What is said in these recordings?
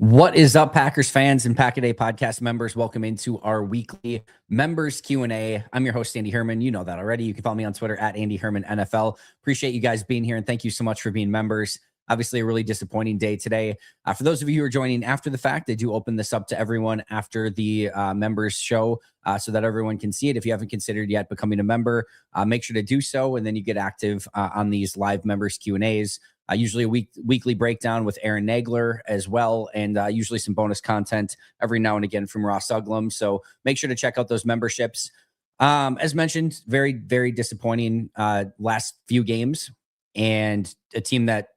What is up, Packers fans and Pack-A-Day podcast members? Welcome into our weekly members Q&A. I'm your host, Andy Herman. You know that already. You can follow me on Twitter at Andy Herman NFL. Appreciate you guys being here, and thank you so much for being members. Obviously, a really disappointing day today. For those of you who are joining after the fact, I do open this up to everyone after the members show so that everyone can see it. If you haven't considered yet becoming a member, make sure to do so, and then you get active on these live members Q&As. Usually a weekly breakdown with Aaron Nagler as well, and usually some bonus content every now and again from Ross Uglum. So make sure to check out those memberships. As mentioned, very, very disappointing last few games, and a team that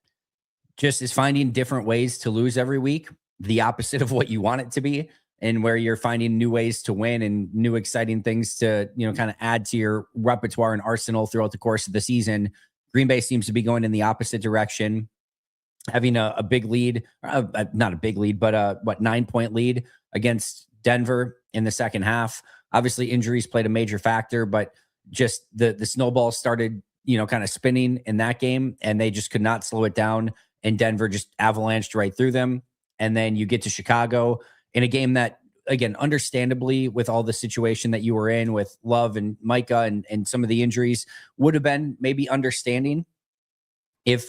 just is finding different ways to lose every week, the opposite of what you want it to be, and where you're finding new ways to win and new exciting things to, kind of add to your repertoire and arsenal throughout the course of the season. Green Bay seems to be going in the opposite direction, having a big lead, not a big lead, but 9-point lead against Denver in the second half. Obviously, injuries played a major factor, but just the snowball started, kind of spinning in that game, and they just could not slow it down, and Denver just avalanched right through them. And then you get to Chicago in a game that, again, understandably, with all the situation that you were in with Love and Micah and some of the injuries, would have been maybe understanding if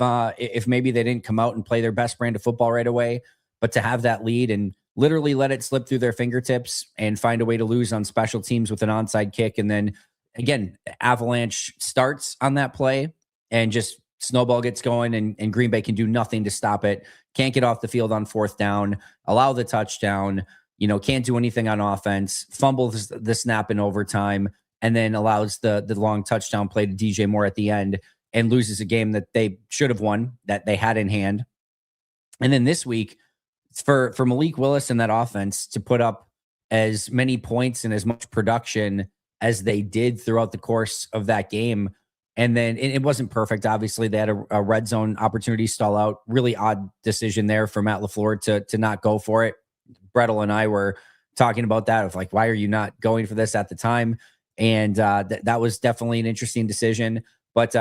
maybe they didn't come out and play their best brand of football right away. But to have that lead and literally let it slip through their fingertips and find a way to lose on special teams with an onside kick, and then again, avalanche starts on that play and just snowball gets going, and Green Bay can do nothing to stop it. Can't get off the field on fourth down, allow the touchdown. Can't do anything on offense, fumbles the snap in overtime, and then allows the long touchdown play to DJ Moore at the end, and loses a game that they should have won, that they had in hand. And then this week, for Malik Willis and that offense to put up as many points and as much production as they did throughout the course of that game. And then it wasn't perfect. Obviously, they had a red zone opportunity stall out. Really odd decision there for Matt LaFleur to not go for it. Brettel and I were talking about that, of like, why are you not going for this at the time? And that was definitely an interesting decision. But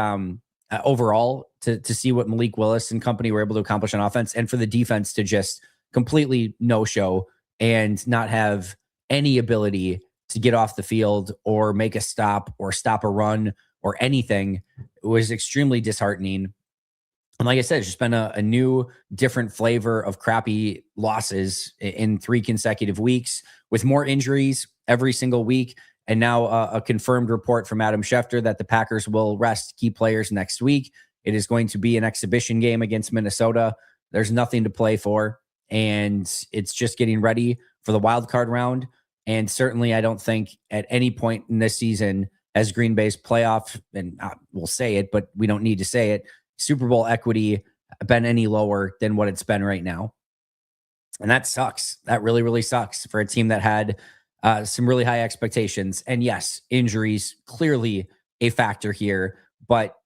overall, to see what Malik Willis and company were able to accomplish on offense, and for the defense to just completely no-show and not have any ability to get off the field or make a stop or stop a run or anything, was extremely disheartening. And like I said, it's just been a new, different flavor of crappy losses in 3 consecutive weeks, with more injuries every single week. And now a confirmed report from Adam Schefter that the Packers will rest key players next week. It is going to be an exhibition game against Minnesota. There's nothing to play for, and it's just getting ready for the wild card round. And certainly I don't think at any point in this season has Green Bay's playoff, and we'll say it, but we don't need to say it, Super Bowl equity been any lower than what it's been right now. And that sucks. That really, really sucks for a team that had some really high expectations. And yes, injuries clearly a factor here, but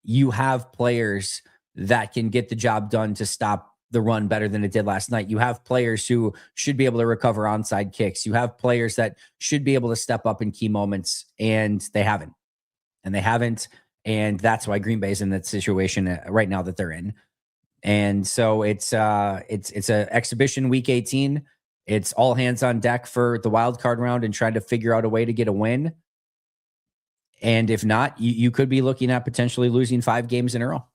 you have players that can get the job done to stop the run better than it did last night. You have players who should be able to recover onside kicks. You have players that should be able to step up in key moments, and they haven't. And that's why Green Bay is in that situation right now that they're in. And so it's a exhibition week 18. It's all hands on deck for the wild card round and trying to figure out a way to get a win. And if not, you could be looking at potentially losing 5 games in a row.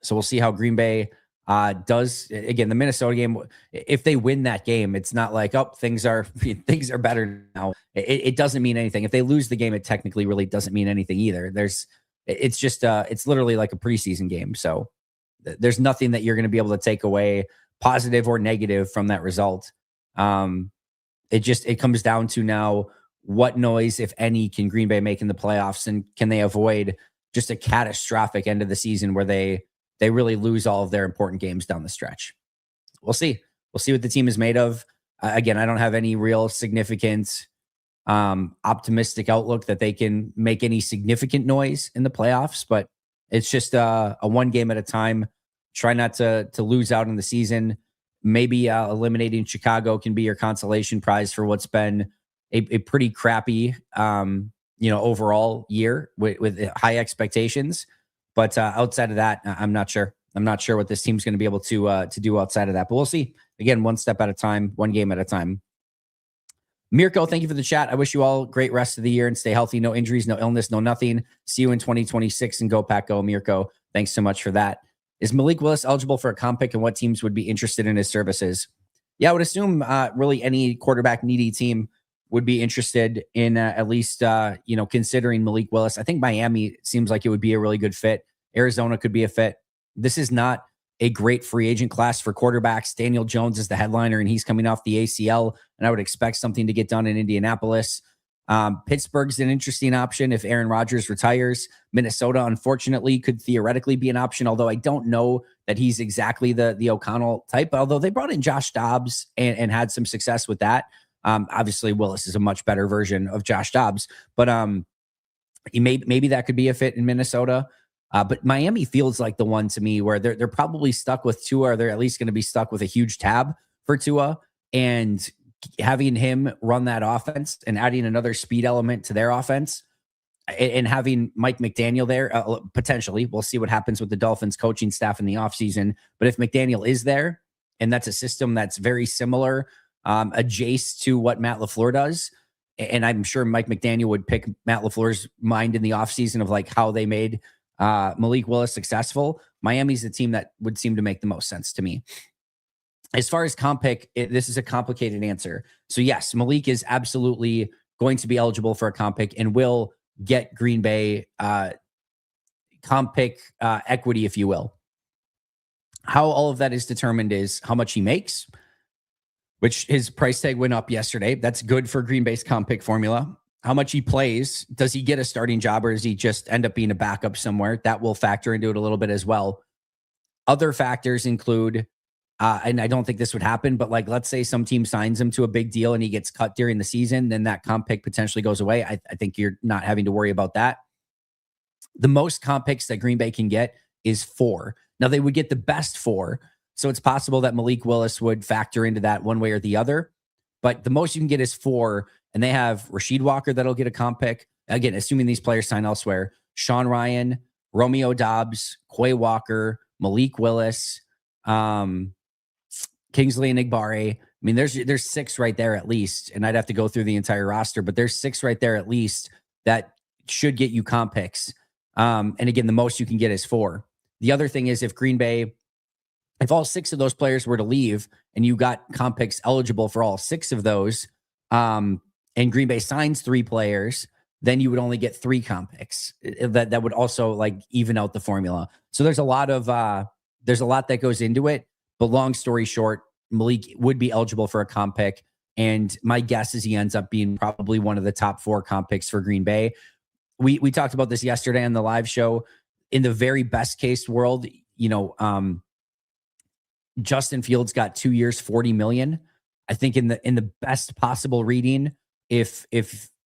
So we'll see how Green Bay does. Again, the Minnesota game, if they win that game, it's not like, oh, things are better now. It doesn't mean anything. If they lose the game, it technically really doesn't mean anything either. It's just it's literally like a preseason game. So there's nothing that you're going to be able to take away, positive or negative, from that result. It comes down to now, what noise, if any, can Green Bay make in the playoffs, and can they avoid just a catastrophic end of the season where they really lose all of their important games down the stretch. We'll see. We'll see what the team is made of. Again, I don't have any real significant optimistic outlook that they can make any significant noise in the playoffs, but it's just a one game at a time. Try not to lose out in the season. Maybe eliminating Chicago can be your consolation prize for what's been a pretty crappy, overall year with high expectations. But outside of that, I'm not sure. I'm not sure what this team's going to be able to do outside of that, but we'll see. Again, one step at a time, one game at a time. Mirko, thank you for the chat. I wish you all great rest of the year and stay healthy. No injuries, no illness, no nothing. See you in 2026 and go Pack Go. Mirko, thanks so much for that. Is Malik Willis eligible for a comp pick, and what teams would be interested in his services? Yeah, I would assume really any quarterback needy team would be interested in at least, considering Malik Willis. I think Miami seems like it would be a really good fit. Arizona could be a fit. This is not a great free agent class for quarterbacks. Daniel Jones is the headliner, and he's coming off the ACL, and I would expect something to get done in Indianapolis. Pittsburgh's an interesting option if Aaron Rodgers retires. Minnesota, unfortunately, could theoretically be an option, although I don't know that he's exactly the O'Connell type, although they brought in Josh Dobbs and had some success with that. Obviously, Willis is a much better version of Josh Dobbs, but maybe that could be a fit in Minnesota. But Miami feels like the one to me where they're probably stuck with Tua, or they're at least going to be stuck with a huge tab for Tua, and having him run that offense and adding another speed element to their offense and having Mike McDaniel there, potentially. We'll see what happens with the Dolphins coaching staff in the offseason. But if McDaniel is there, and that's a system that's very similar, adjacent to what Matt LaFleur does, and I'm sure Mike McDaniel would pick Matt LaFleur's mind in the offseason of like how they made Malik Willis successful. Miami's the team that would seem to make the most sense to me. As far as comp pick, this is a complicated answer. So yes, Malik is absolutely going to be eligible for a comp pick and will get Green Bay comp pick equity, if you will. How all of that is determined is how much he makes, which his price tag went up yesterday. That's good for Green Bay's comp pick formula. How much he plays. Does he get a starting job, or does he just end up being a backup somewhere? That will factor into it a little bit as well. Other factors include, and I don't think this would happen, but like, let's say some team signs him to a big deal and he gets cut during the season, then that comp pick potentially goes away. I think you're not having to worry about that. The most comp picks that Green Bay can get is 4. Now, they would get the best 4. So it's possible that Malik Willis would factor into that one way or the other. But the most you can get is 4. And they have Rasheed Walker that'll get a comp pick. Again, assuming these players sign elsewhere. Sean Ryan, Romeo Dobbs, Quay Walker, Malik Willis, Kingsley Enagbare. I mean, there's 6 right there at least. And I'd have to go through the entire roster, but there's 6 right there at least that should get you comp picks. And again, the most you can get is 4. The other thing is if all 6 of those players were to leave and you got comp picks eligible for all 6 of those, and Green Bay signs 3 players, then you would only get 3 comp picks. That would also like even out the formula. So there's a lot that goes into it. But long story short, Malik would be eligible for a comp pick. And my guess is he ends up being probably one of the top 4 comp picks for Green Bay. We talked about this yesterday on the live show. In the very best case world, Justin Fields got 2 years, $40 million. I think in the best possible reading, if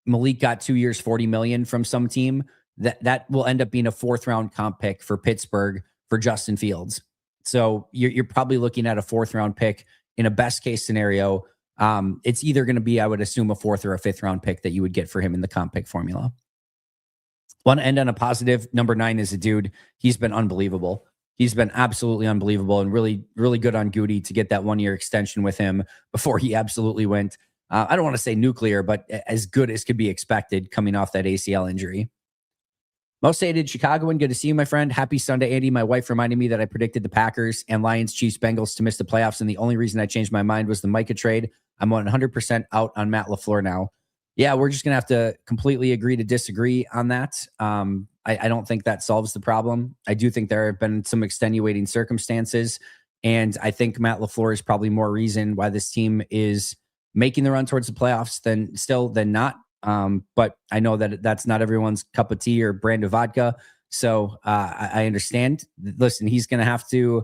Malik got 2 years, $40 million from some team, that will end up being a 4th round comp pick for Pittsburgh for Justin Fields. So you're probably looking at a 4th round pick in a best case scenario. It's either going to be, I would assume, a 4th or a 5th round pick that you would get for him in the comp pick formula. Want to end on a positive. Number 9 is a dude. He's been unbelievable. He's been absolutely unbelievable and really, really good on Goody to get that 1-year extension with him before he absolutely went, I don't want to say nuclear, but as good as could be expected coming off that ACL injury. Most hated Chicagoan, good to see you, my friend. Happy Sunday, Andy. My wife reminded me that I predicted the Packers and Lions, Chiefs, Bengals to miss the playoffs, and the only reason I changed my mind was the Micah trade. I'm 100% out on Matt LaFleur now. Yeah, we're just going to have to completely agree to disagree on that. I don't think that solves the problem. I do think there have been some extenuating circumstances, and I think Matt LaFleur is probably more reason why this team is making the run towards the playoffs than not. But I know that that's not everyone's cup of tea or brand of vodka. So I understand. Listen, he's going to have to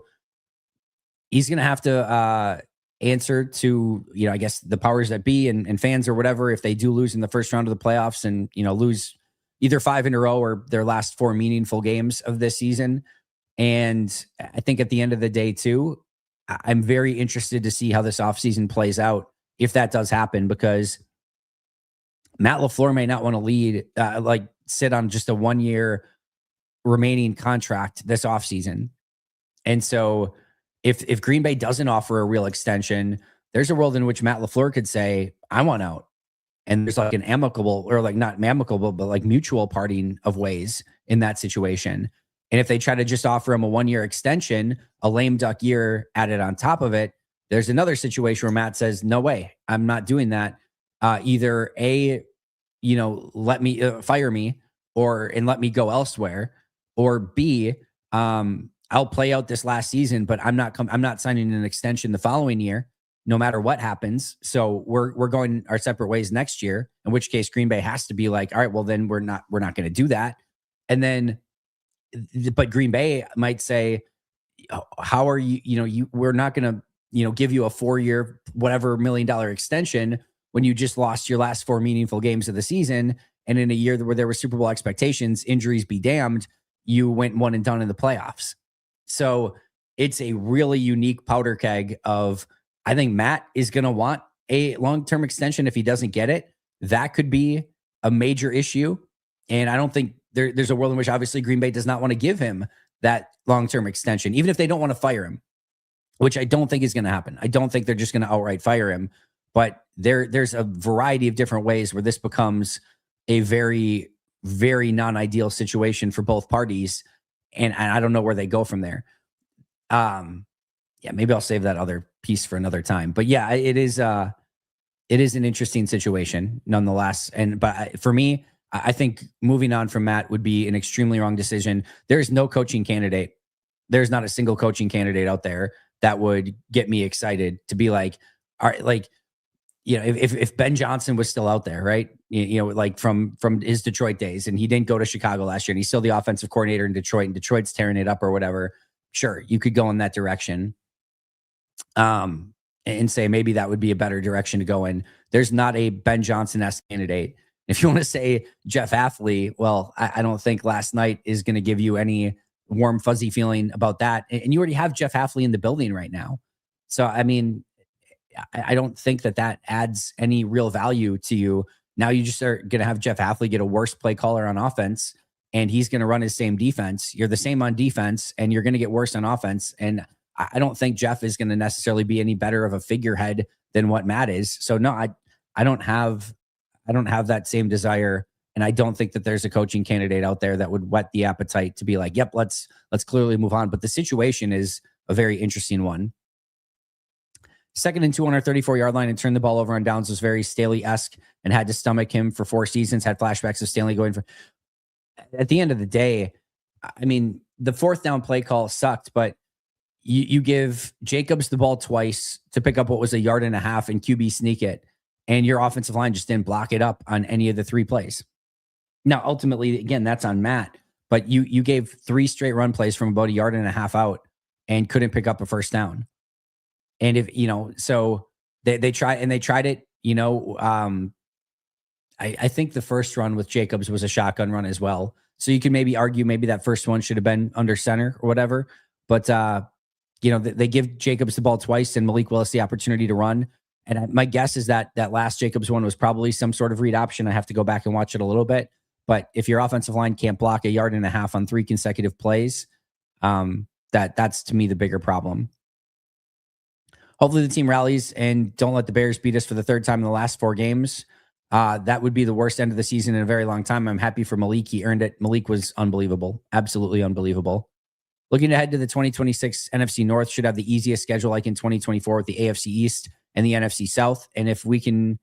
answer to, I guess the powers that be and fans or whatever, if they do lose in the first round of the playoffs and, lose either 5 in a row or their last 4 meaningful games of this season. And I think at the end of the day too, I'm very interested to see how this offseason plays out if that does happen, because Matt LaFleur may not want to sit on just a 1-year remaining contract this offseason. And so if Green Bay doesn't offer a real extension, there's a world in which Matt LaFleur could say, I want out. And there's like an amicable, or like not amicable, but like mutual parting of ways in that situation. And if they try to just offer him a 1-year extension, a lame duck year added on top of it, there's another situation where Matt says, no way, I'm not doing that. Either A, let me fire me, and let me go elsewhere, or B, I'll play out this last season, but I'm not signing an extension the following year, no matter what happens. So we're going our separate ways next year, in which case Green Bay has to be like, all right, well then we're not going to do that. And then, but Green Bay might say, how are we're not going to, give you a 4-year, whatever $1 million extension when you just lost your last 4 meaningful games of the season. And in a year where there were Super Bowl expectations, injuries be damned, you went one and done in the playoffs. So it's a really unique powder keg of, I think Matt is going to want a long-term extension. If he doesn't get it, that could be a major issue. And I don't think there's a world in which obviously Green Bay does not want to give him that long-term extension, even if they don't want to fire him, which I don't think is going to happen. I don't think they're just going to outright fire him. But there's a variety of different ways where this becomes a very, very non-ideal situation for both parties. And I don't know where they go from there. Yeah, maybe I'll save that other piece for another time. But yeah, it is an interesting situation nonetheless. But for me, I think moving on from Matt would be an extremely wrong decision. There's no coaching candidate. There's not a single coaching candidate out there that would get me excited to be like, all right, like, if Ben Johnson was still out there, right? Like from his Detroit days, and he didn't go to Chicago last year, and he's still the offensive coordinator in Detroit, and Detroit's tearing it up or whatever. Sure, you could go in that direction. And say maybe that would be a better direction to go in. There's not a Ben Johnson-esque candidate. If you want to say Jeff Hafley, well, I don't think last night is going to give you any warm, fuzzy feeling about that. And you already have Jeff Hafley in the building right now. So, I mean, I don't think that adds any real value to you. Now you just are going to have Jeff Hafley get a worse play caller on offense, and he's going to run his same defense. You're the same on defense, and you're going to get worse on offense. And I don't think Jeff is going to necessarily be any better of a figurehead than what Matt is. So no, I don't have that same desire. And I don't think that there's a coaching candidate out there that would whet the appetite to be like, yep, let's clearly move on. But the situation is a very interesting one. 2nd and 2 on our 34-yard line and turned the ball over on downs was very Staley-esque and had to stomach him for 4 seasons, had flashbacks of Staley going for. At the end of the day, I mean, the 4th down play call sucked, but you give Jacobs the ball twice to pick up what was 1.5 yards and QB sneak it, and your offensive line just didn't block it up on any of the 3 plays. Now, ultimately, again, that's on Matt, but you gave 3 straight run plays from about 1.5 yards out and couldn't pick up a first down. And if, so they tried it, I think the first run with Jacobs was a shotgun run as well. So you can maybe argue maybe that first one should have been under center or whatever, but they give Jacobs the ball twice and Malik Willis the opportunity to run. And my guess is that last Jacobs one was probably some sort of read option. I have to go back and watch it a little bit. But if your offensive line can't block 1.5 yards on 3 consecutive plays, that's to me the bigger problem. Hopefully the team rallies and don't let the Bears beat us for the 3rd time in the last 4 games. That would be the worst end of the season in a very long time. I'm happy for Malik. He earned it. Malik was unbelievable. Absolutely unbelievable. Looking ahead to the 2026 NFC North, should have the easiest schedule like in 2024 with the AFC East and the NFC South. And if we can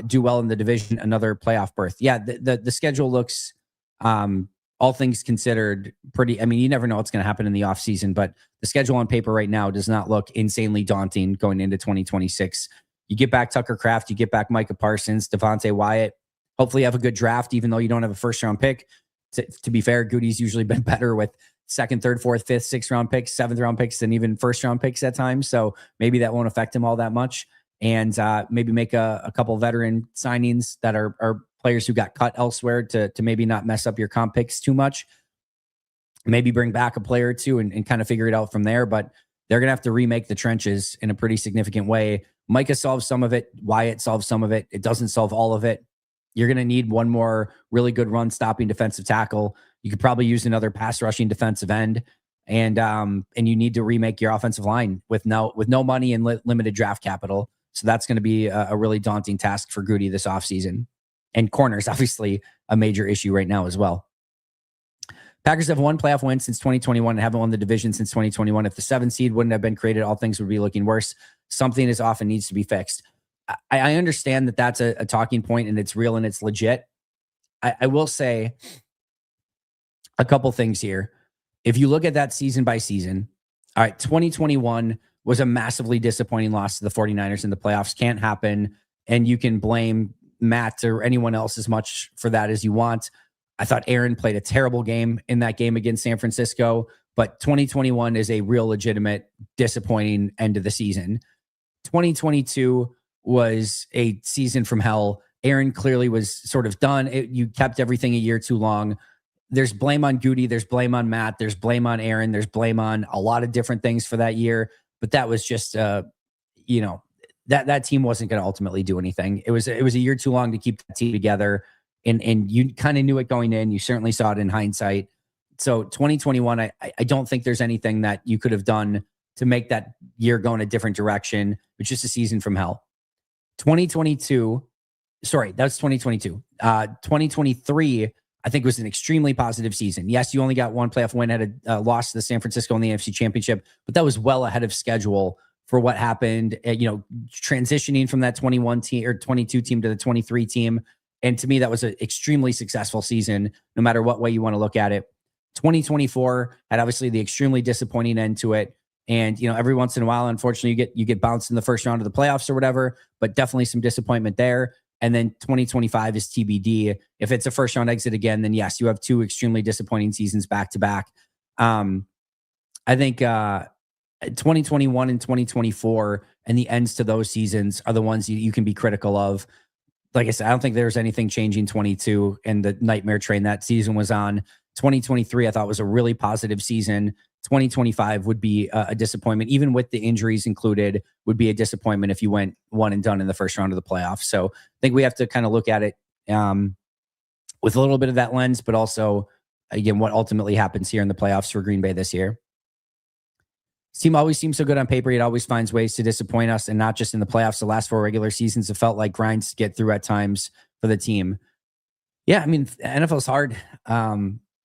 do well in the division, another playoff berth. Yeah, the schedule looks, all things considered, pretty. I mean, you never know what's going to happen in the offseason, but the schedule on paper right now does not look insanely daunting going into 2026. You get back Tucker Kraft, you get back Micah Parsons, Devontae Wyatt. Hopefully you have a good draft, even though you don't have a first-round pick. To be fair, Goody's usually been better with 2nd, 3rd, 4th, 5th, 6th-round picks, 7th-round picks, and even first-round picks at times. So maybe that won't affect him all that much. And maybe make a couple veteran signings that are players who got cut elsewhere to maybe not mess up your comp picks too much. Maybe bring back a player or two and kind of figure it out from there. But they're going to have to remake the trenches in a pretty significant way. Micah solves some of it. Wyatt solves some of it. It doesn't solve all of it. You're going to need one more really good run-stopping defensive tackle. You could probably use another pass-rushing defensive end. and you need to remake your offensive line with no money and limited draft capital. So that's going to be a really daunting task for Goody this offseason. And corners, obviously, a major issue right now as well. Packers have one playoff win since 2021 and haven't won the division since 2021. If the 7 seed wouldn't have been created, all things would be looking worse. Something is off and needs to be fixed. I understand that that's a talking point and it's real and it's legit. I will say a couple things here. If you look at that season by season, all right, 2021 was a massively disappointing loss to the 49ers in the playoffs. Can't happen. And you can blame Matt or anyone else as much for that as you want. I thought Aaron played a terrible game in that game against San Francisco, but 2021 is a real legitimate disappointing end of the season. 2022 was a season from hell. Aaron clearly was sort of done. You kept everything a year too long. There's blame on Goody. There's blame on Matt. There's blame on Aaron. There's blame on a lot of different things for that year. But that was just, that team wasn't going to ultimately do anything. It was a year too long to keep that team together. And you kind of knew it going in. You certainly saw it in hindsight. So 2021, I don't think there's anything that you could have done to make that year go in a different direction. It's just a season from hell. 2022, sorry, that's 2022. 2023, I think was an extremely positive season. Yes, you only got one playoff win, had a loss to the San Francisco in the NFC Championship, but that was well ahead of schedule for what happened, transitioning from that 21 team or 22 team to the 23 team. And to me, that was an extremely successful season, no matter what way you want to look at it. 2024 had obviously the extremely disappointing end to it. And, every once in a while, unfortunately, you get bounced in the first round of the playoffs or whatever, but definitely some disappointment there. And then 2025 is TBD. If it's a first round exit again, then yes, you have 2 extremely disappointing seasons back to back. I think 2021 and 2024 and the ends to those seasons are the ones you can be critical of. Like I said, I don't think there's anything changing 22 and the nightmare train that season was on. 2023, I thought was a really positive season. 2025 would be a disappointment, even with the injuries included, would be a disappointment if you went one and done in the first round of the playoffs. So I think we have to kind of look at it with a little bit of that lens, but also, again, what ultimately happens here in the playoffs for Green Bay this year. This team always seems so good on paper. It always finds ways to disappoint us, and not just in the playoffs. The last 4 regular seasons have felt like grinds to get through at times for the team. Yeah, I mean, NFL is hard.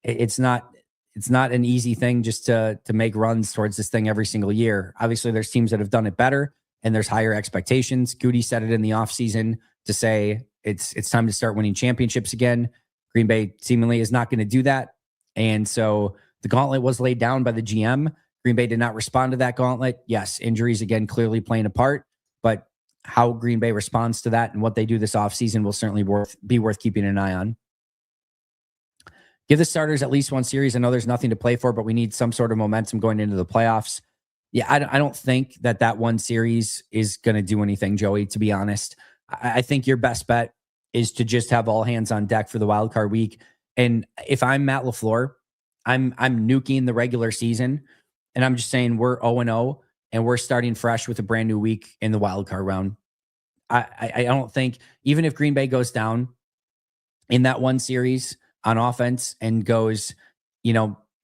It's not an easy thing just to make runs towards this thing every single year. Obviously, there's teams that have done it better, and there's higher expectations. Goody said it in the offseason to say it's time to start winning championships again. Green Bay seemingly is not going to do that. And so the gauntlet was laid down by the GM. Green Bay did not respond to that gauntlet. Yes, injuries again clearly playing a part, but how Green Bay responds to that and what they do this offseason will certainly be worth keeping an eye on. Give the starters at least one series. I know there's nothing to play for, but we need some sort of momentum going into the playoffs. Yeah, I don't think that one series is going to do anything, Joey, to be honest. I think your best bet is to just have all hands on deck for the wild card week. And if I'm Matt LaFleur, I'm nuking the regular season. And I'm just saying we're 0-0 and we're starting fresh with a brand new week in the wild card round. I don't think, even if Green Bay goes down in that one series on offense and goes,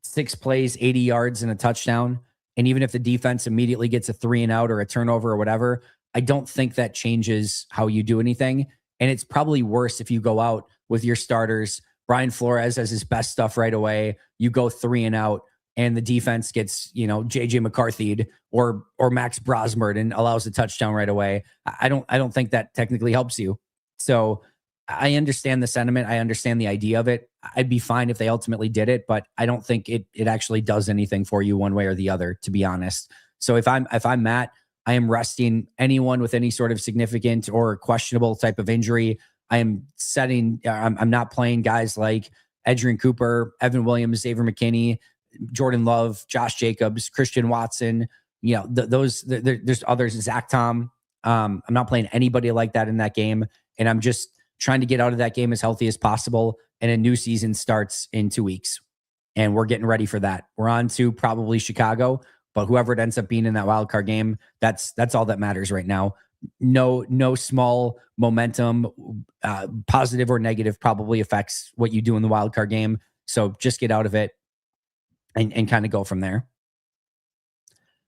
6 plays, 80 yards and a touchdown, and even if the defense immediately gets a 3 and out or a turnover or whatever, I don't think that changes how you do anything. And it's probably worse if you go out with your starters. Brian Flores has his best stuff right away. You go 3 and out, and the defense gets, JJ McCarthy'd or Max Brosmert and allows a touchdown right away. I don't think that technically helps you. So I understand the sentiment. I understand the idea of it. I'd be fine if they ultimately did it, but I don't think it actually does anything for you one way or the other, to be honest. So if I'm Matt, I am resting anyone with any sort of significant or questionable type of injury. I'm not playing guys like Edgerrin Cooper, Evan Williams, Xavier McKinney, Jordan Love, Josh Jacobs, Christian Watson. There's others, Zach Tom. I'm not playing anybody like that in that game. And I'm just trying to get out of that game as healthy as possible. And a new season starts in 2 weeks. And we're getting ready for that. We're on to probably Chicago, but whoever it ends up being in that wild card game, that's all that matters right now. No small momentum, positive or negative, probably affects what you do in the wild card game. So just get out of it. and kind of go from there.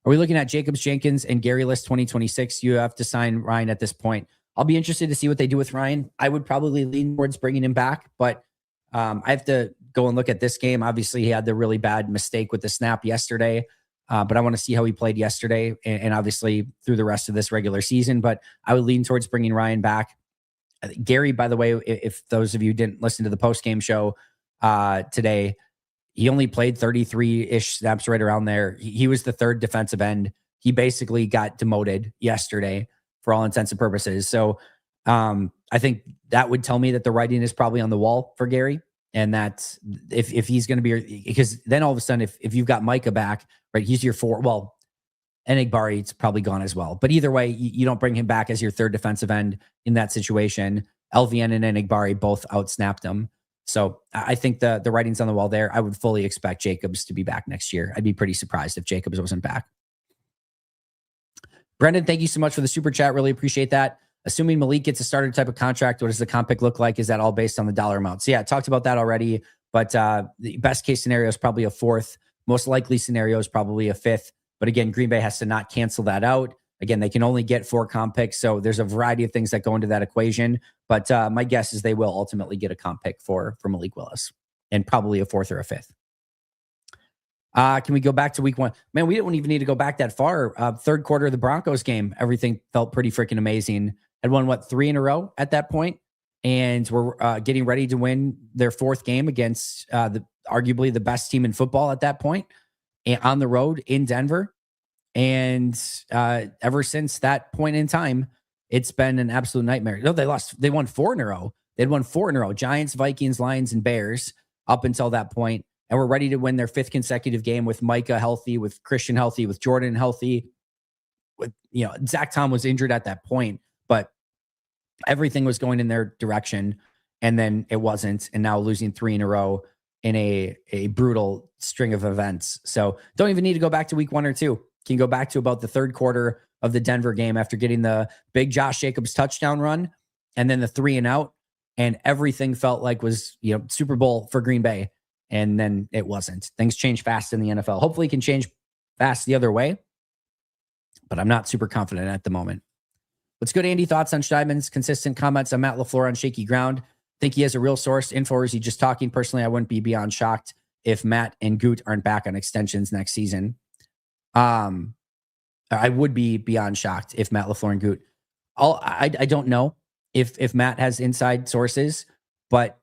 Are we looking at Jacobs, Jenkins, and Gary List 2026? You have to sign Ryan at this point. I'll be interested to see what they do with Ryan. I would probably lean towards bringing him back, but I have to go and look at this game. Obviously, he had the really bad mistake with the snap yesterday, but I want to see how he played yesterday and obviously through the rest of this regular season. But I would lean towards bringing Ryan back. Gary, by the way, if those of you didn't listen to the post-game show today, he only played 33-ish snaps, right around there. He was the third defensive end. He basically got demoted yesterday for all intents and purposes. So I think that would tell me that the writing is probably on the wall for Gary. And that if he's going to be, because then all of a sudden, if you've got Micah back, right, he's your four. Well, Enigbari's probably gone as well. But either way, you don't bring him back as your third defensive end in that situation. LVN and Enigbari both outsnapped him. So I think the writing's on the wall there. I would fully expect Jacobs to be back next year. I'd be pretty surprised if Jacobs wasn't back. Brendan, thank you so much for the super chat. Really appreciate that. Assuming Malik gets a starter type of contract, what does the comp pick look like? Is that all based on the dollar amount? So yeah, I talked about that already, but the best case scenario is probably a fourth. Most likely scenario is probably a fifth. But again, Green Bay has to not cancel that out. Again, they can only get 4 comp picks. So there's a variety of things that go into that equation. But my guess is they will ultimately get a comp pick for Malik Willis and probably a fourth or a fifth. Can we go back to week 1? Man, we don't even need to go back that far. Third quarter of the Broncos game, everything felt pretty freaking amazing. Had won, 3 in a row at that point, and we're getting ready to win their 4th game against arguably the best team in football at that point, and on the road in Denver. And ever since that point in time, it's been an absolute nightmare. No, they lost. They won 4 in a row. They'd won 4 in a row. Giants, Vikings, Lions, and Bears up until that point. And we're ready to win their 5th consecutive game with Micah healthy, with Christian healthy, with Jordan healthy. With, Zach Tom was injured at that point, but everything was going in their direction. And then it wasn't. And now losing 3 in a row in a brutal string of events. So don't even need to go back to week 1 or 2. Can go back to about the third quarter of the Denver game after getting the big Josh Jacobs touchdown run and then the 3 and out. And everything felt like was, Super Bowl for Green Bay. And then it wasn't. Things change fast in the NFL. Hopefully it can change fast the other way, but I'm not super confident at the moment. Let's go to Andy. Thoughts on Steidman's consistent comments on Matt LaFleur on shaky ground. Think he has a real source info, or is he just talking? Personally, I wouldn't be beyond shocked if Matt and Goot aren't back on extensions next season. I would be beyond shocked if Matt LaFleur and Goot. I don't know if Matt has inside sources, but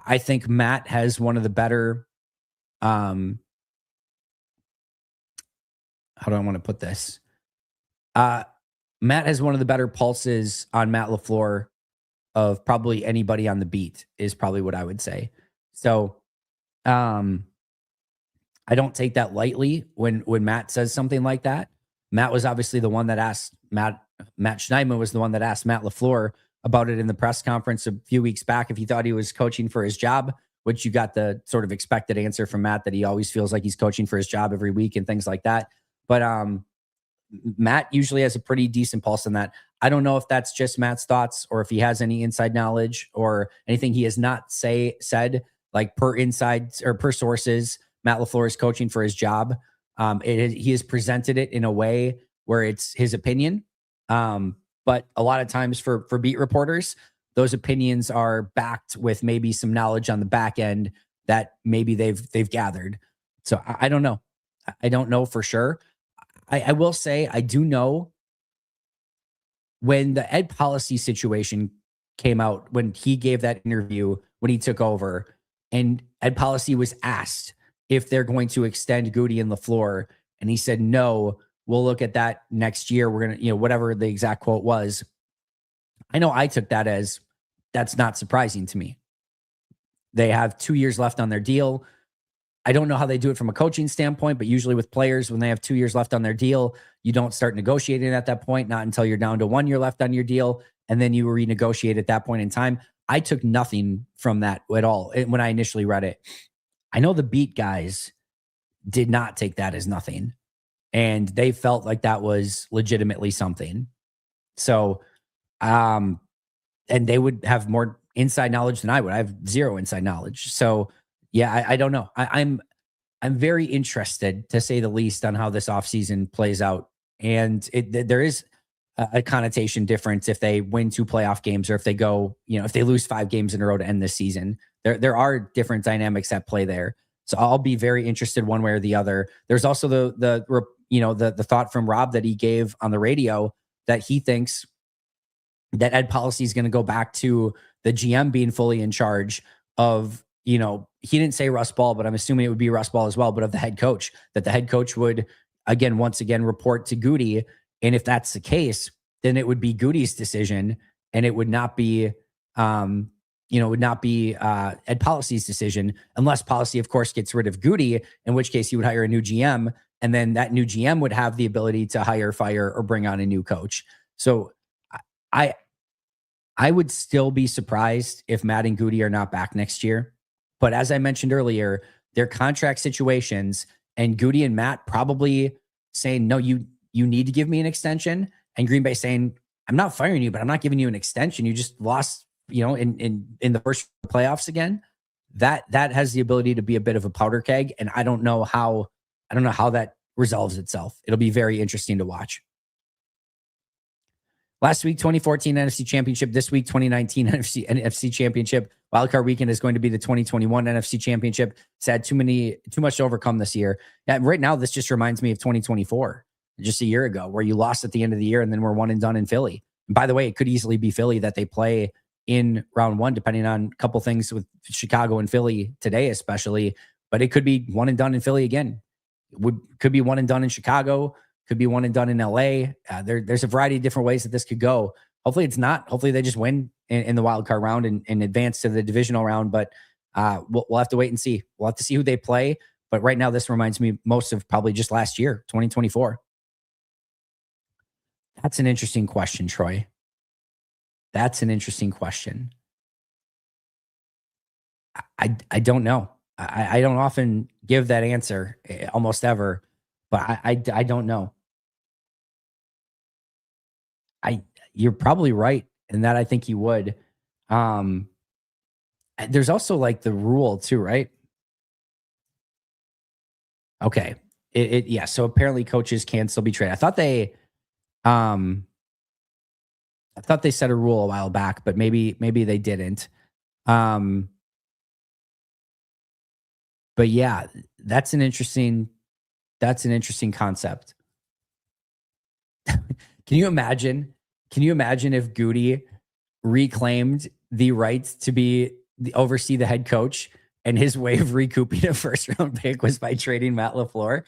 I think Matt has one of the better. How do I want to put this? Matt has one of the better pulses on Matt LaFleur of probably anybody on the beat, is probably what I would say. So, I don't take that lightly when Matt says something like that. Matt was obviously the one that asked Matt Schneidman was the one that asked Matt LaFleur about it in the press conference a few weeks back if he thought he was coaching for his job, which you got the sort of expected answer from Matt that he always feels like he's coaching for his job every week and things like that. But Matt usually has a pretty decent pulse on that. I don't know if that's just Matt's thoughts or if he has any inside knowledge or anything he has not said, like per inside or per sources, Matt LaFleur is coaching for his job. He has presented it in a way where it's his opinion. But a lot of times for beat reporters, those opinions are backed with maybe some knowledge on the back end that maybe they've gathered. So I don't know. I don't know for sure. I will say I do know when the Ed Policy situation came out, when he gave that interview, when he took over, and Ed Policy was asked if they're going to extend Goody and LaFleur, and he said, no, we'll look at that next year. We're going to, whatever the exact quote was. I know I took that as that's not surprising to me. They have 2 years left on their deal. I don't know how they do it from a coaching standpoint, but usually with players, when they have 2 years left on their deal, you don't start negotiating at that point, not until you're down to 1 year left on your deal, and then you renegotiate at that point in time. I took nothing from that at all when I initially read it. I know the beat guys did not take that as nothing, and they felt like that was legitimately something. So, and they would have more inside knowledge than I would. I have zero inside knowledge. So, yeah, I don't know. I'm very interested, to say the least, on how this offseason plays out. And there is a connotation difference if they win 2 playoff games or if they go, if they lose 5 games in a row to end this season. There are different dynamics at play there. So I'll be very interested one way or the other. There's also the thought from Rob that he gave on the radio that he thinks that Ed Policy is going to go back to the GM being fully in charge of, he didn't say Russ Ball, but I'm assuming it would be Russ Ball as well, but of the head coach, that the head coach would once again report to Goody. And if that's the case, then it would be Goody's decision, and it would not be, Ed Policy's decision, unless Policy, of course, gets rid of Goody, in which case he would hire a new GM, and then that new GM would have the ability to hire, fire, or bring on a new coach. So I would still be surprised if Matt and Goody are not back next year. But as I mentioned earlier, their contract situations, and Goody and Matt probably saying, no, you need to give me an extension. And Green Bay saying, I'm not firing you, but I'm not giving you an extension. You just lost, in the first playoffs again. That has the ability to be a bit of a powder keg. And I don't know how that resolves itself. It'll be very interesting to watch. Last week, 2014 NFC Championship. This week, 2019 NFC Championship. Wildcard weekend is going to be the 2021 NFC Championship. It's had too much to overcome this year. Yeah, right now, this just reminds me of 2024, just a year ago, where you lost at the end of the year and then we're one and done in Philly. And by the way, it could easily be Philly that they play in round 1, depending on a couple things with Chicago and Philly today, especially. But it could be one and done in Philly again. Could be one and done in Chicago. Could be one and done in LA. There's a variety of different ways that this could go. Hopefully it's not. Hopefully they just win in the wild card round and advance to the divisional round. But we'll have to wait and see. We'll have to see who they play. But right now, this reminds me most of probably just last year, 2024. That's an interesting question, Troy. That's an interesting question. I don't know. I don't often give that answer, almost ever, but I don't know. You're probably right in that. I think you would. There's also like the rule too, right? Okay. Yeah. So apparently coaches can still be traded. I thought they set a rule a while back, but maybe they didn't. But yeah, that's an interesting concept. Can you imagine if Goody reclaimed the right to oversee the head coach, and his way of recouping a first round pick was by trading Matt LaFleur?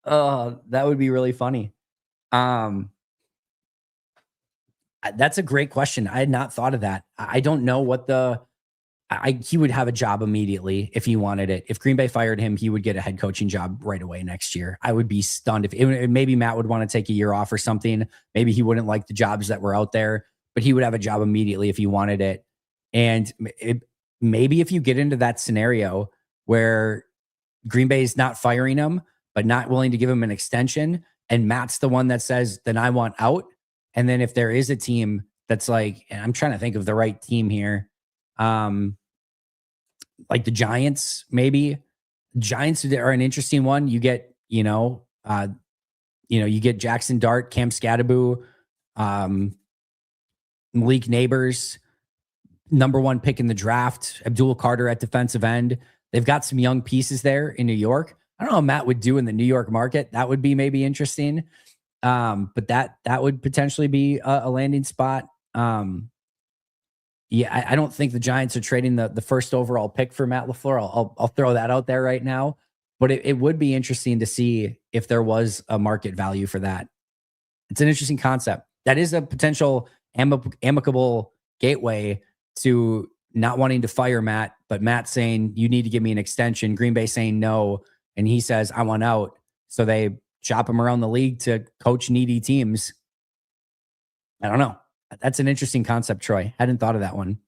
Oh, that would be really funny. That's a great question. I had not thought of that. I don't know what he would have a job immediately if he wanted it. If Green Bay fired him, he would get a head coaching job right away next year. I would be stunned if maybe Matt would want to take a year off or something. Maybe he wouldn't like the jobs that were out there, but he would have a job immediately if he wanted it. And maybe if you get into that scenario where Green Bay is not firing him, but not willing to give him an extension, and Matt's the one that says, then I want out. And then if there is a team that's like, and I'm trying to think of the right team here, like the Giants, maybe. Giants are an interesting one. You get, you get Jackson Dart, Cam Scadaboo, Malik Neighbors, #1 pick in the draft, Abdul Carter at defensive end. They've got some young pieces there in New York. I don't know how Matt would do in the New York market. That would be maybe interesting. But that would potentially be a landing spot. Yeah, I don't think the Giants are trading the first overall pick for Matt LaFleur. I'll throw that out there right now. But it would be interesting to see if there was a market value for that. It's an interesting concept. That is a potential amicable gateway to not wanting to fire Matt, but Matt saying, you need to give me an extension. Green Bay saying no, and he says, I want out. So they shop him around the league to coach needy teams. I don't know. That's an interesting concept, Troy. Hadn't thought of that one.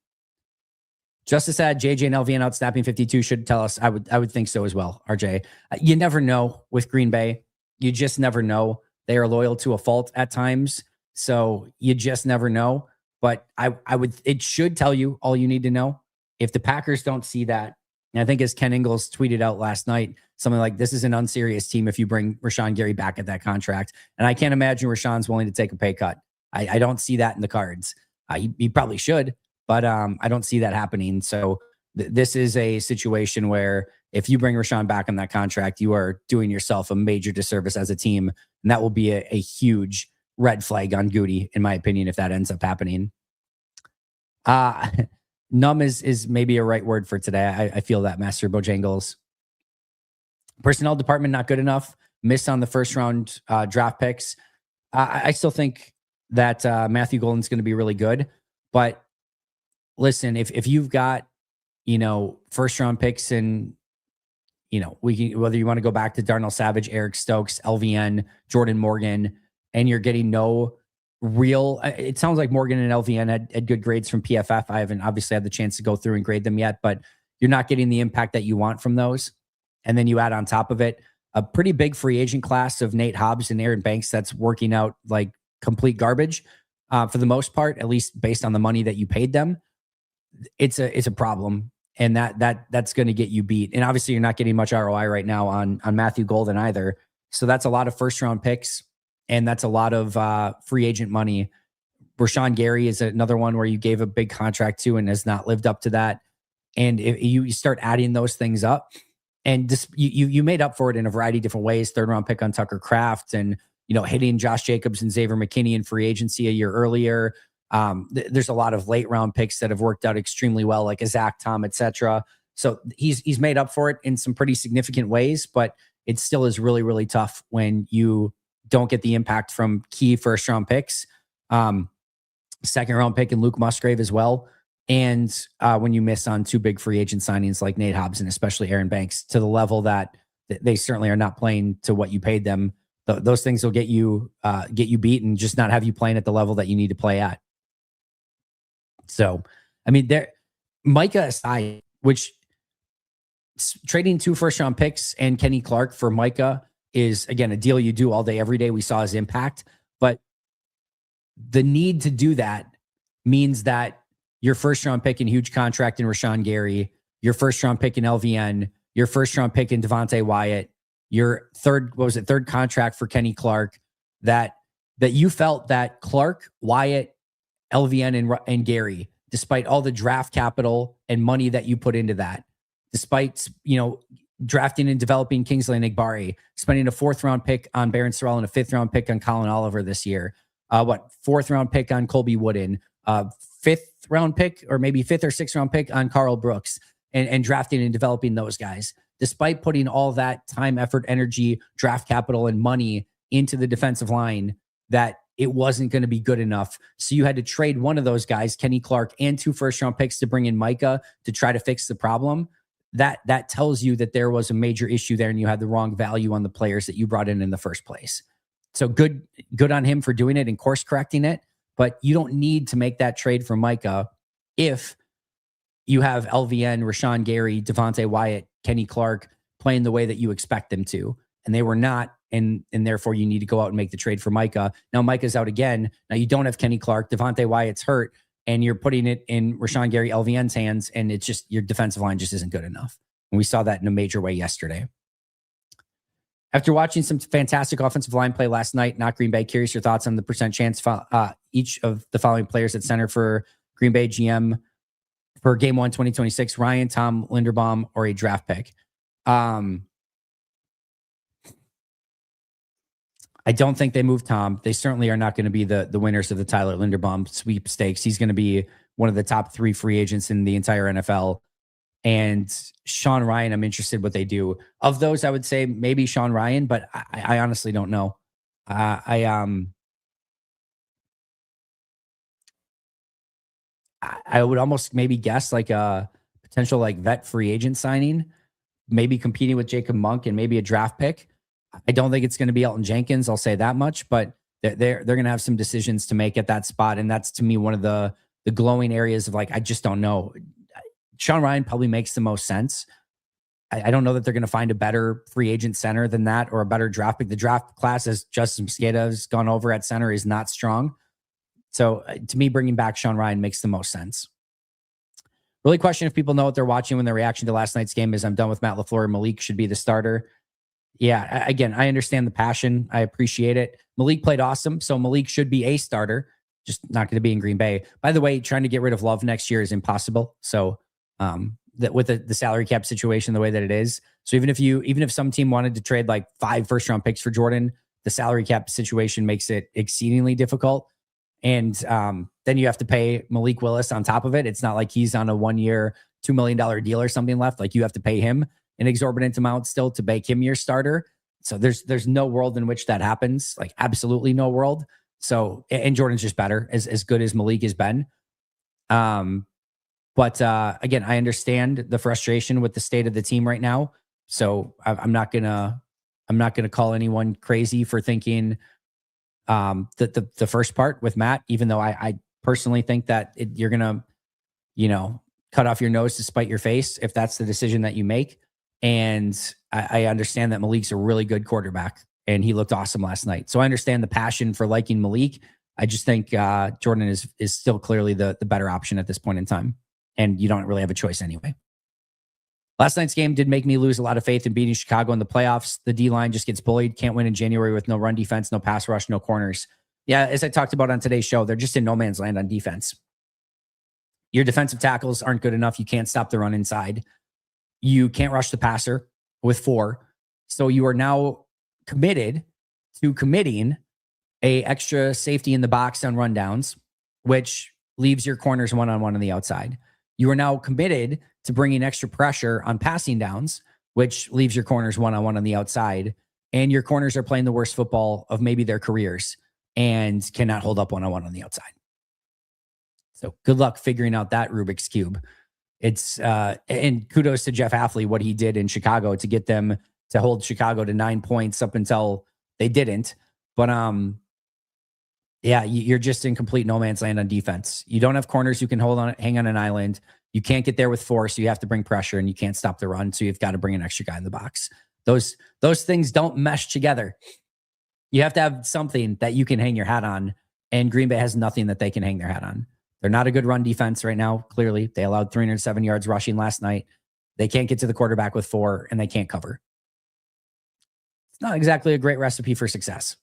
Justice said JJ and LVN out snapping 52 should tell us. I would think so as well, RJ. You never know with Green Bay. You just never know. They are loyal to a fault at times. So you just never know. But it should tell you all you need to know. If the Packers don't see that, And I think as Ken Ingalls tweeted out last night, something like, this is an unserious team if you bring Rashawn Gary back at that contract. And I can't imagine Rashawn's willing to take a pay cut. I don't see that in the cards. He probably should, but I don't see that happening. So this is a situation where if you bring Rashawn back on that contract, you are doing yourself a major disservice as a team. And that will be a huge red flag on Goody, in my opinion, if that ends up happening. Numb is maybe a right word for today. I feel that, Master Bojangles. Personnel department not good enough. Missed on the first round draft picks. I still think that Matthew Golden's going to be really good. But listen, if you've got, first round picks and, we can, whether you want to go back to Darnell Savage, Eric Stokes, LVN, Jordan Morgan, and you're getting no real, it sounds like Morgan and LVN had good grades from PFF. I haven't obviously had the chance to go through and grade them yet, but you're not getting the impact that you want from those. And then you add on top of it a pretty big free agent class of Nate Hobbs and Aaron Banks that's working out like complete garbage for the most part, at least based on the money that you paid them. It's a problem, and that's going to get you beat. And obviously, you're not getting much ROI right now on Matthew Golden either. So that's a lot of first round picks, and that's a lot of free agent money. Rashawn Gary is another one where you gave a big contract to and has not lived up to that. And if you start adding those things up, and just you made up for it in a variety of different ways. Third round pick on Tucker Kraft, and hitting Josh Jacobs and Xavier McKinney in free agency a year earlier. There's a lot of late round picks that have worked out extremely well, like a Zach Tom, etc. So he's made up for it in some pretty significant ways, but it still is really, really tough when you don't get the impact from key first round picks, second round pick in Luke Musgrave as well. And when you miss on two big free agent signings like Nate Hobbs and especially Aaron Banks to the level that they certainly are not playing to what you paid them, those things will get you beat and just not have you playing at the level that you need to play at. So, I mean, Micah aside, which trading 2 first round picks and Kenny Clark for Micah is, again, a deal you do all day, every day. We saw his impact, but the need to do that means that your first round pick in huge contract in Rashawn Gary, your first round pick in LVN, your first round pick in Devontae Wyatt, your third contract for Kenny Clark, that you felt that Clark, Wyatt, LVN, and Gary, despite all the draft capital and money that you put into that, despite, drafting and developing Kingsley Enagbare, spending a 4th round pick on Barron Sorrell and a 5th round pick on Colin Oliver this year, 4th round pick on Colby Wooden, 5th round pick or maybe 5th or 6th round pick on Carl Brooks, and drafting and developing those guys, despite putting all that time, effort, energy, draft capital, and money into the defensive line, that it wasn't going to be good enough. So you had to trade one of those guys, Kenny Clark, and 2 first round picks to bring in Micah to try to fix the problem. That tells you that there was a major issue there and you had the wrong value on the players that you brought in the first place. So good on him for doing it and course correcting it. But you don't need to make that trade for Micah if you have LVN, Rashawn Gary, Devontae Wyatt, Kenny Clark playing the way that you expect them to. And they were not. And therefore, you need to go out and make the trade for Micah. Now, Micah's out again. Now, you don't have Kenny Clark. Devontae Wyatt's hurt. And you're putting it in Rashawn Gary, LVN's hands. And it's just, your defensive line just isn't good enough. And we saw that in a major way yesterday. After watching some fantastic offensive line play last night, not Green Bay, curious your thoughts on the percent chance each of the following players at center for Green Bay GM for Game 1 2026, Ryan, Tom Linderbaum, or a draft pick. I don't think they move Tom. They certainly are not going to be the winners of the Tyler Linderbaum sweepstakes. He's going to be one of the top 3 free agents in the entire NFL. And Sean Ryan, I'm interested what they do. Of those, I would say maybe Sean Ryan, but I honestly don't know. I would almost maybe guess like a potential like vet free agent signing, maybe competing with Jacob Monk and maybe a draft pick. I don't think it's going to be Elton Jenkins. I'll say that much, but they're going to have some decisions to make at that spot. And that's to me, one of the glowing areas of like, I just don't know. Sean Ryan probably makes the most sense. I don't know that they're going to find a better free agent center than that or a better draft pick. The draft class, as Justin Mosqueda has gone over at center, is not strong. So to me, bringing back Sean Ryan makes the most sense. Really question if people know what they're watching when their reaction to last night's game is, I'm done with Matt LaFleur. Malik should be the starter. Yeah, again, I understand the passion. I appreciate it. Malik played awesome, so Malik should be a starter, just not going to be in Green Bay. By the way, trying to get rid of Love next year is impossible. So that with the salary cap situation the way that it is. So even if some team wanted to trade like 5 first-round picks for Jordan, the salary cap situation makes it exceedingly difficult. And then you have to pay Malik Willis on top of it. It's not like he's on a 1-year, $2 million deal or something left. Like you have to pay him an exorbitant amount still to make him your starter. So there's no world in which that happens. Like absolutely no world. So, and Jordan's just better, as good as Malik has been. But again, I understand the frustration with the state of the team right now. So I'm not gonna call anyone crazy for thinking the first part with Matt, even though I personally think that you're gonna, cut off your nose to spite your face if that's the decision that you make. And I understand that Malik's a really good quarterback and he looked awesome last night. So I understand the passion for liking Malik. I just think Jordan is still clearly the better option at this point in time. And you don't really have a choice anyway. Last night's game did make me lose a lot of faith in beating Chicago in the playoffs. The D-line just gets bullied. Can't win in January with no run defense, no pass rush, no corners. Yeah, as I talked about on today's show, they're just in no man's land on defense. Your defensive tackles aren't good enough. You can't stop the run inside. You can't rush the passer with 4. So you are now committed to committing a extra safety in the box on rundowns, which leaves your corners one-on-one on the outside. You are now committed to bringing extra pressure on passing downs, which leaves your corners one-on-one on the outside. And your corners are playing the worst football of maybe their careers and cannot hold up one-on-one on the outside. So good luck figuring out that Rubik's Cube. It's and kudos to Jeff Hafley, what he did in Chicago to get them to hold Chicago to 9 points up until they didn't. But yeah, you're just in complete no man's land on defense. You don't have corners who can hang on an island. You can't get there with force. So you have to bring pressure, and you can't stop the run. So you've got to bring an extra guy in the box. Those things don't mesh together. You have to have something that you can hang your hat on, and Green Bay has nothing that they can hang their hat on. They're not a good run defense right now. Clearly, they allowed 307 yards rushing last night. They can't get to the quarterback with 4, and they can't cover. It's not exactly a great recipe for success.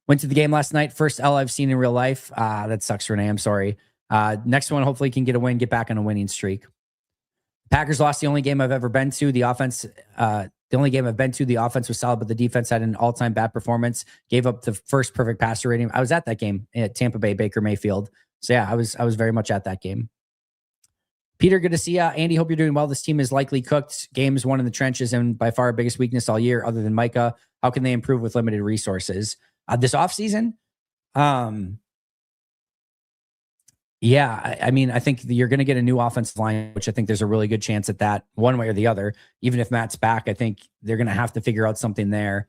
Went to the game last night. First L I've seen in real life. That sucks, Renee. I'm sorry. Next one, hopefully can get a win, get back on a winning streak. Packers lost the only game I've ever been to. The offense was solid, but the defense had an all-time bad performance. Gave up the first perfect passer rating. I was at that game at Tampa Bay, Baker Mayfield. So yeah, I was very much at that game. Peter, good to see you. Andy, hope you're doing well. This team is likely cooked. Games won in the trenches and by far our biggest weakness all year, other than Micah. How can they improve with limited resources? This offseason? Yeah, I mean, I think you're going to get a new offensive line, which I think there's a really good chance at that one way or the other. Even if Matt's back, I think they're going to have to figure out something there.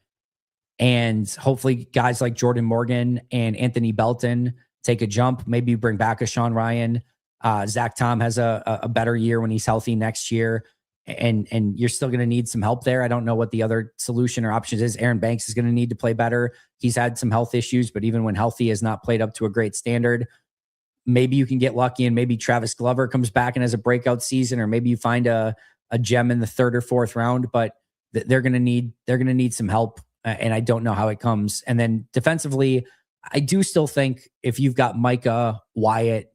And hopefully guys like Jordan Morgan and Anthony Belton take a jump. Maybe bring back a Sean Ryan. Zach Tom has a better year when he's healthy next year. And you're still going to need some help there. I don't know what the other solution or options is. Aaron Banks is going to need to play better. He's had some health issues, but even when healthy has not played up to a great standard. Maybe you can get lucky and maybe Travis Glover comes back and has a breakout season, or maybe you find a gem in the 3rd or 4th round, but they're going to need some help. And I don't know how it comes. And then defensively, I do still think if you've got Micah, Wyatt,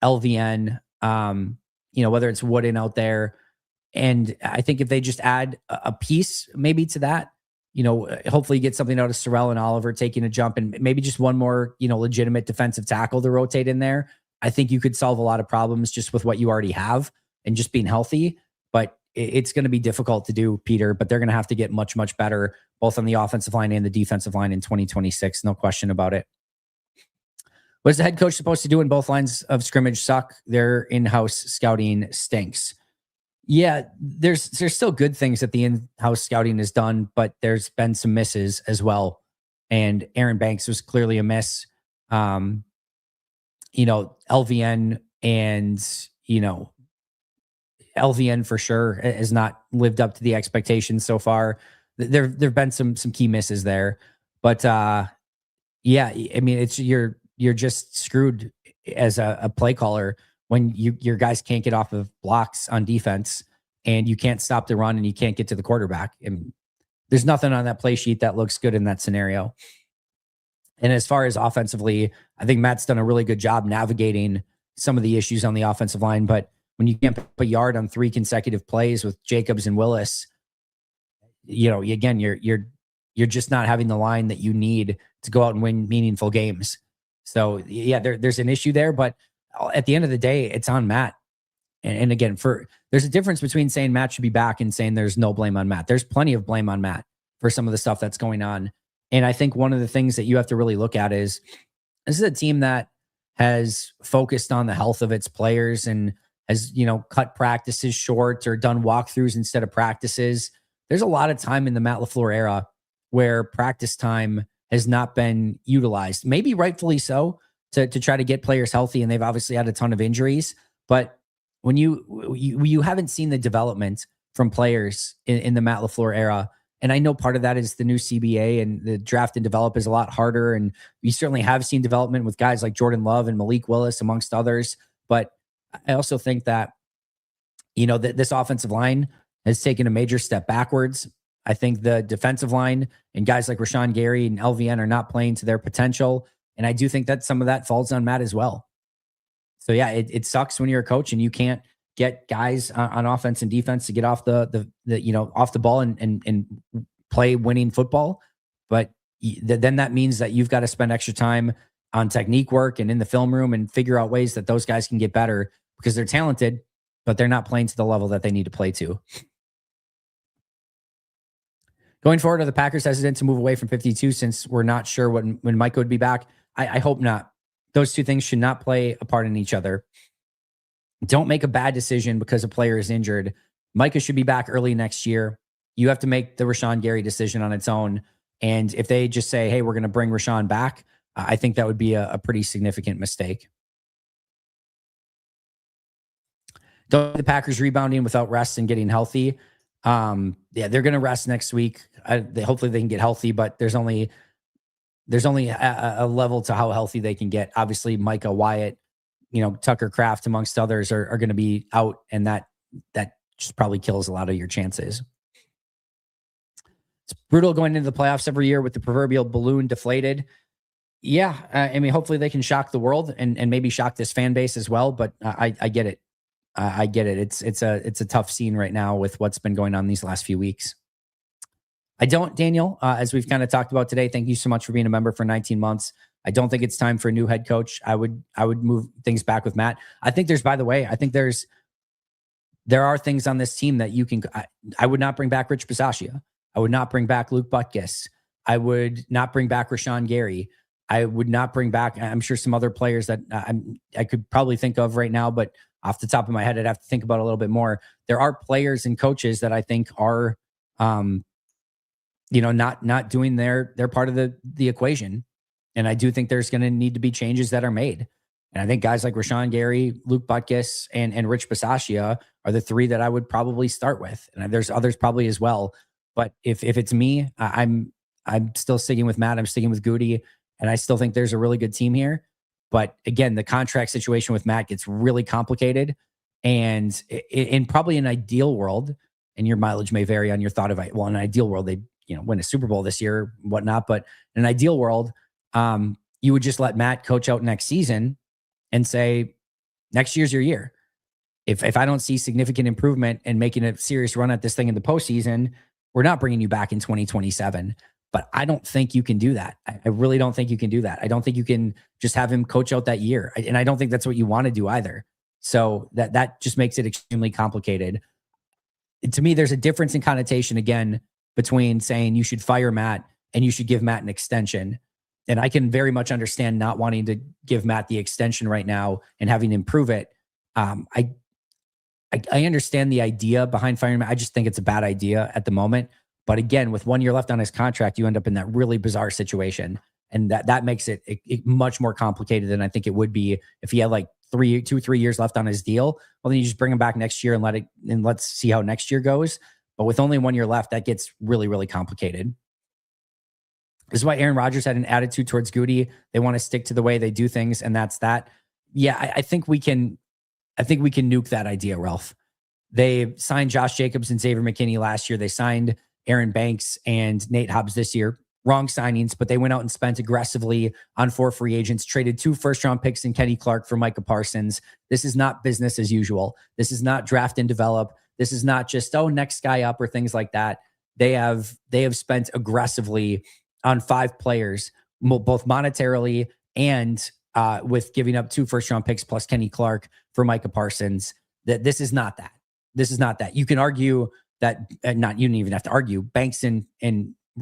LVN, whether it's Wooden out there, and I think if they just add a piece maybe to that, hopefully get something out of Sorrell and Oliver taking a jump, and maybe just one more, legitimate defensive tackle to rotate in there. I think you could solve a lot of problems just with what you already have and just being healthy. But it's going to be difficult to do, Peter, but they're going to have to get much, much better, both on the offensive line and the defensive line in 2026. No question about it. What is the head coach supposed to do when both lines of scrimmage suck? Their in-house scouting stinks. Yeah, there's still good things that the in-house scouting has done, but there's been some misses as well. And Aaron Banks was clearly a miss. LVN and, LVN for sure has not lived up to the expectations so far. There've been some key misses there, but yeah, I mean, you're just screwed as a play caller when your guys can't get off of blocks on defense and you can't stop the run and you can't get to the quarterback. And there's nothing on that play sheet that looks good in that scenario. And as far as offensively, I think Matt's done a really good job navigating some of the issues on the offensive line. But when you can't put a yard on 3 consecutive plays with Jacobs and Willis, again, you're just not having the line that you need to go out and win meaningful games. So yeah, there's an issue there, but at the end of the day, it's on Matt. And again, there's a difference between saying Matt should be back and saying there's no blame on Matt. There's plenty of blame on Matt for some of the stuff that's going on. And I think one of the things that you have to really look at is this is a team that has focused on the health of its players and has, cut practices short or done walkthroughs instead of practices. There's a lot of time in the Matt LaFleur era where practice time has not been utilized, maybe rightfully so, to try to get players healthy. And they've obviously had a ton of injuries, but when you haven't seen the development from players in the Matt LaFleur era. And I know part of that is the new CBA and the draft and develop is a lot harder. And we certainly have seen development with guys like Jordan Love and Malik Willis, amongst others. But I also think that, this offensive line has taken a major step backwards. I think the defensive line and guys like Rashawn Gary and LVN are not playing to their potential. And I do think that some of that falls on Matt as well. So yeah, it sucks when you're a coach and you can't get guys on offense and defense to get off the off the ball and play winning football. But then that means that you've got to spend extra time on technique work and in the film room and figure out ways that those guys can get better because they're talented, but they're not playing to the level that they need to play to. Going forward, are the Packers hesitant to move away from 52 since we're not sure when Micah would be back? I hope not. Those two things should not play a part in each other. Don't make a bad decision because a player is injured. Micah should be back early next year. You have to make the Rashawn Gary decision on its own. And if they just say, hey, we're going to bring Rashawn back, I think that would be a pretty significant mistake. Don't the Packers rebounding without rest and getting healthy. Yeah, they're going to rest next week. Hopefully they can get healthy, but there's only a level to how healthy they can get. Obviously, Micah, Wyatt, Tucker Kraft, amongst others, are going to be out, and that just probably kills a lot of your chances. It's brutal going into the playoffs every year with the proverbial balloon deflated. Yeah, hopefully they can shock the world and maybe shock this fan base as well. But I get it. I get it. It's a tough scene right now with what's been going on these last few weeks. I don't, Daniel, as we've kind of talked about today, thank you so much for being a member for 19 months. I don't think it's time for a new head coach. I would move things back with Matt. I think there are things on this team that you can, I would not bring back Rich Bisaccia. I would not bring back Luke Butkus. I would not bring back Rashawn Gary. I would not bring back, I'm sure, some other players that I could probably think of right now, but off the top of my head, I'd have to think about it a little bit more. There are players and coaches that I think are, not doing their part of the equation. And I do think there's going to need to be changes that are made. And I think guys like Rashawn Gary, Luke Butkus, and Rich Bisaccia are the three that I would probably start with. And there's others probably as well. But if it's me, I'm still sticking with Matt. I'm sticking with Goody. And I still think there's a really good team here. But again, the contract situation with Matt gets really complicated. And in probably an ideal world, and your mileage may vary on your thought of, well, in an ideal world, they win a Super Bowl this year, whatnot. But in an ideal world, you would just let Matt coach out next season and say, next year's your year. If I don't see significant improvement and making a serious run at this thing in the postseason, we're not bringing you back in 2027. But I don't think you can do that. I really don't think you can do that. I don't think you can just have him coach out that year. And I don't think that's what you want to do either. So that just makes it extremely complicated. To me, there's a difference in connotation, again, between saying you should fire Matt and you should give Matt an extension. And I can very much understand not wanting to give Matt the extension right now and having him prove it. I understand the idea behind firing Matt. I just think it's a bad idea at the moment. But again, with 1 year left on his contract, you end up in that really bizarre situation. And that makes it much more complicated than I think it would be if he had like 3 years left on his deal. Well, then you just bring him back next year and let's see how next year goes. But with only 1 year left, that gets really, really complicated. This is why Aaron Rodgers had an attitude towards Goody. They want to stick to the way they do things, and that's that. Yeah, I think we can I think we can nuke that idea, Ralph. They signed Josh Jacobs and Xavier McKinney last year. They signed Aaron Banks and Nate Hobbs this year. Wrong signings, but they went out and spent aggressively on 4 free agents, traded 2 first-round picks in Kenny Clark for Micah Parsons. This is not business as usual. This is not draft and develop. This is not just, oh, next guy up or things like that. They have spent aggressively on 5 players, both monetarily and with giving up 2 first-round picks plus Kenny Clark for Micah Parsons. That this is not that. This is not that. You can argue that, you don't even have to argue, Banks and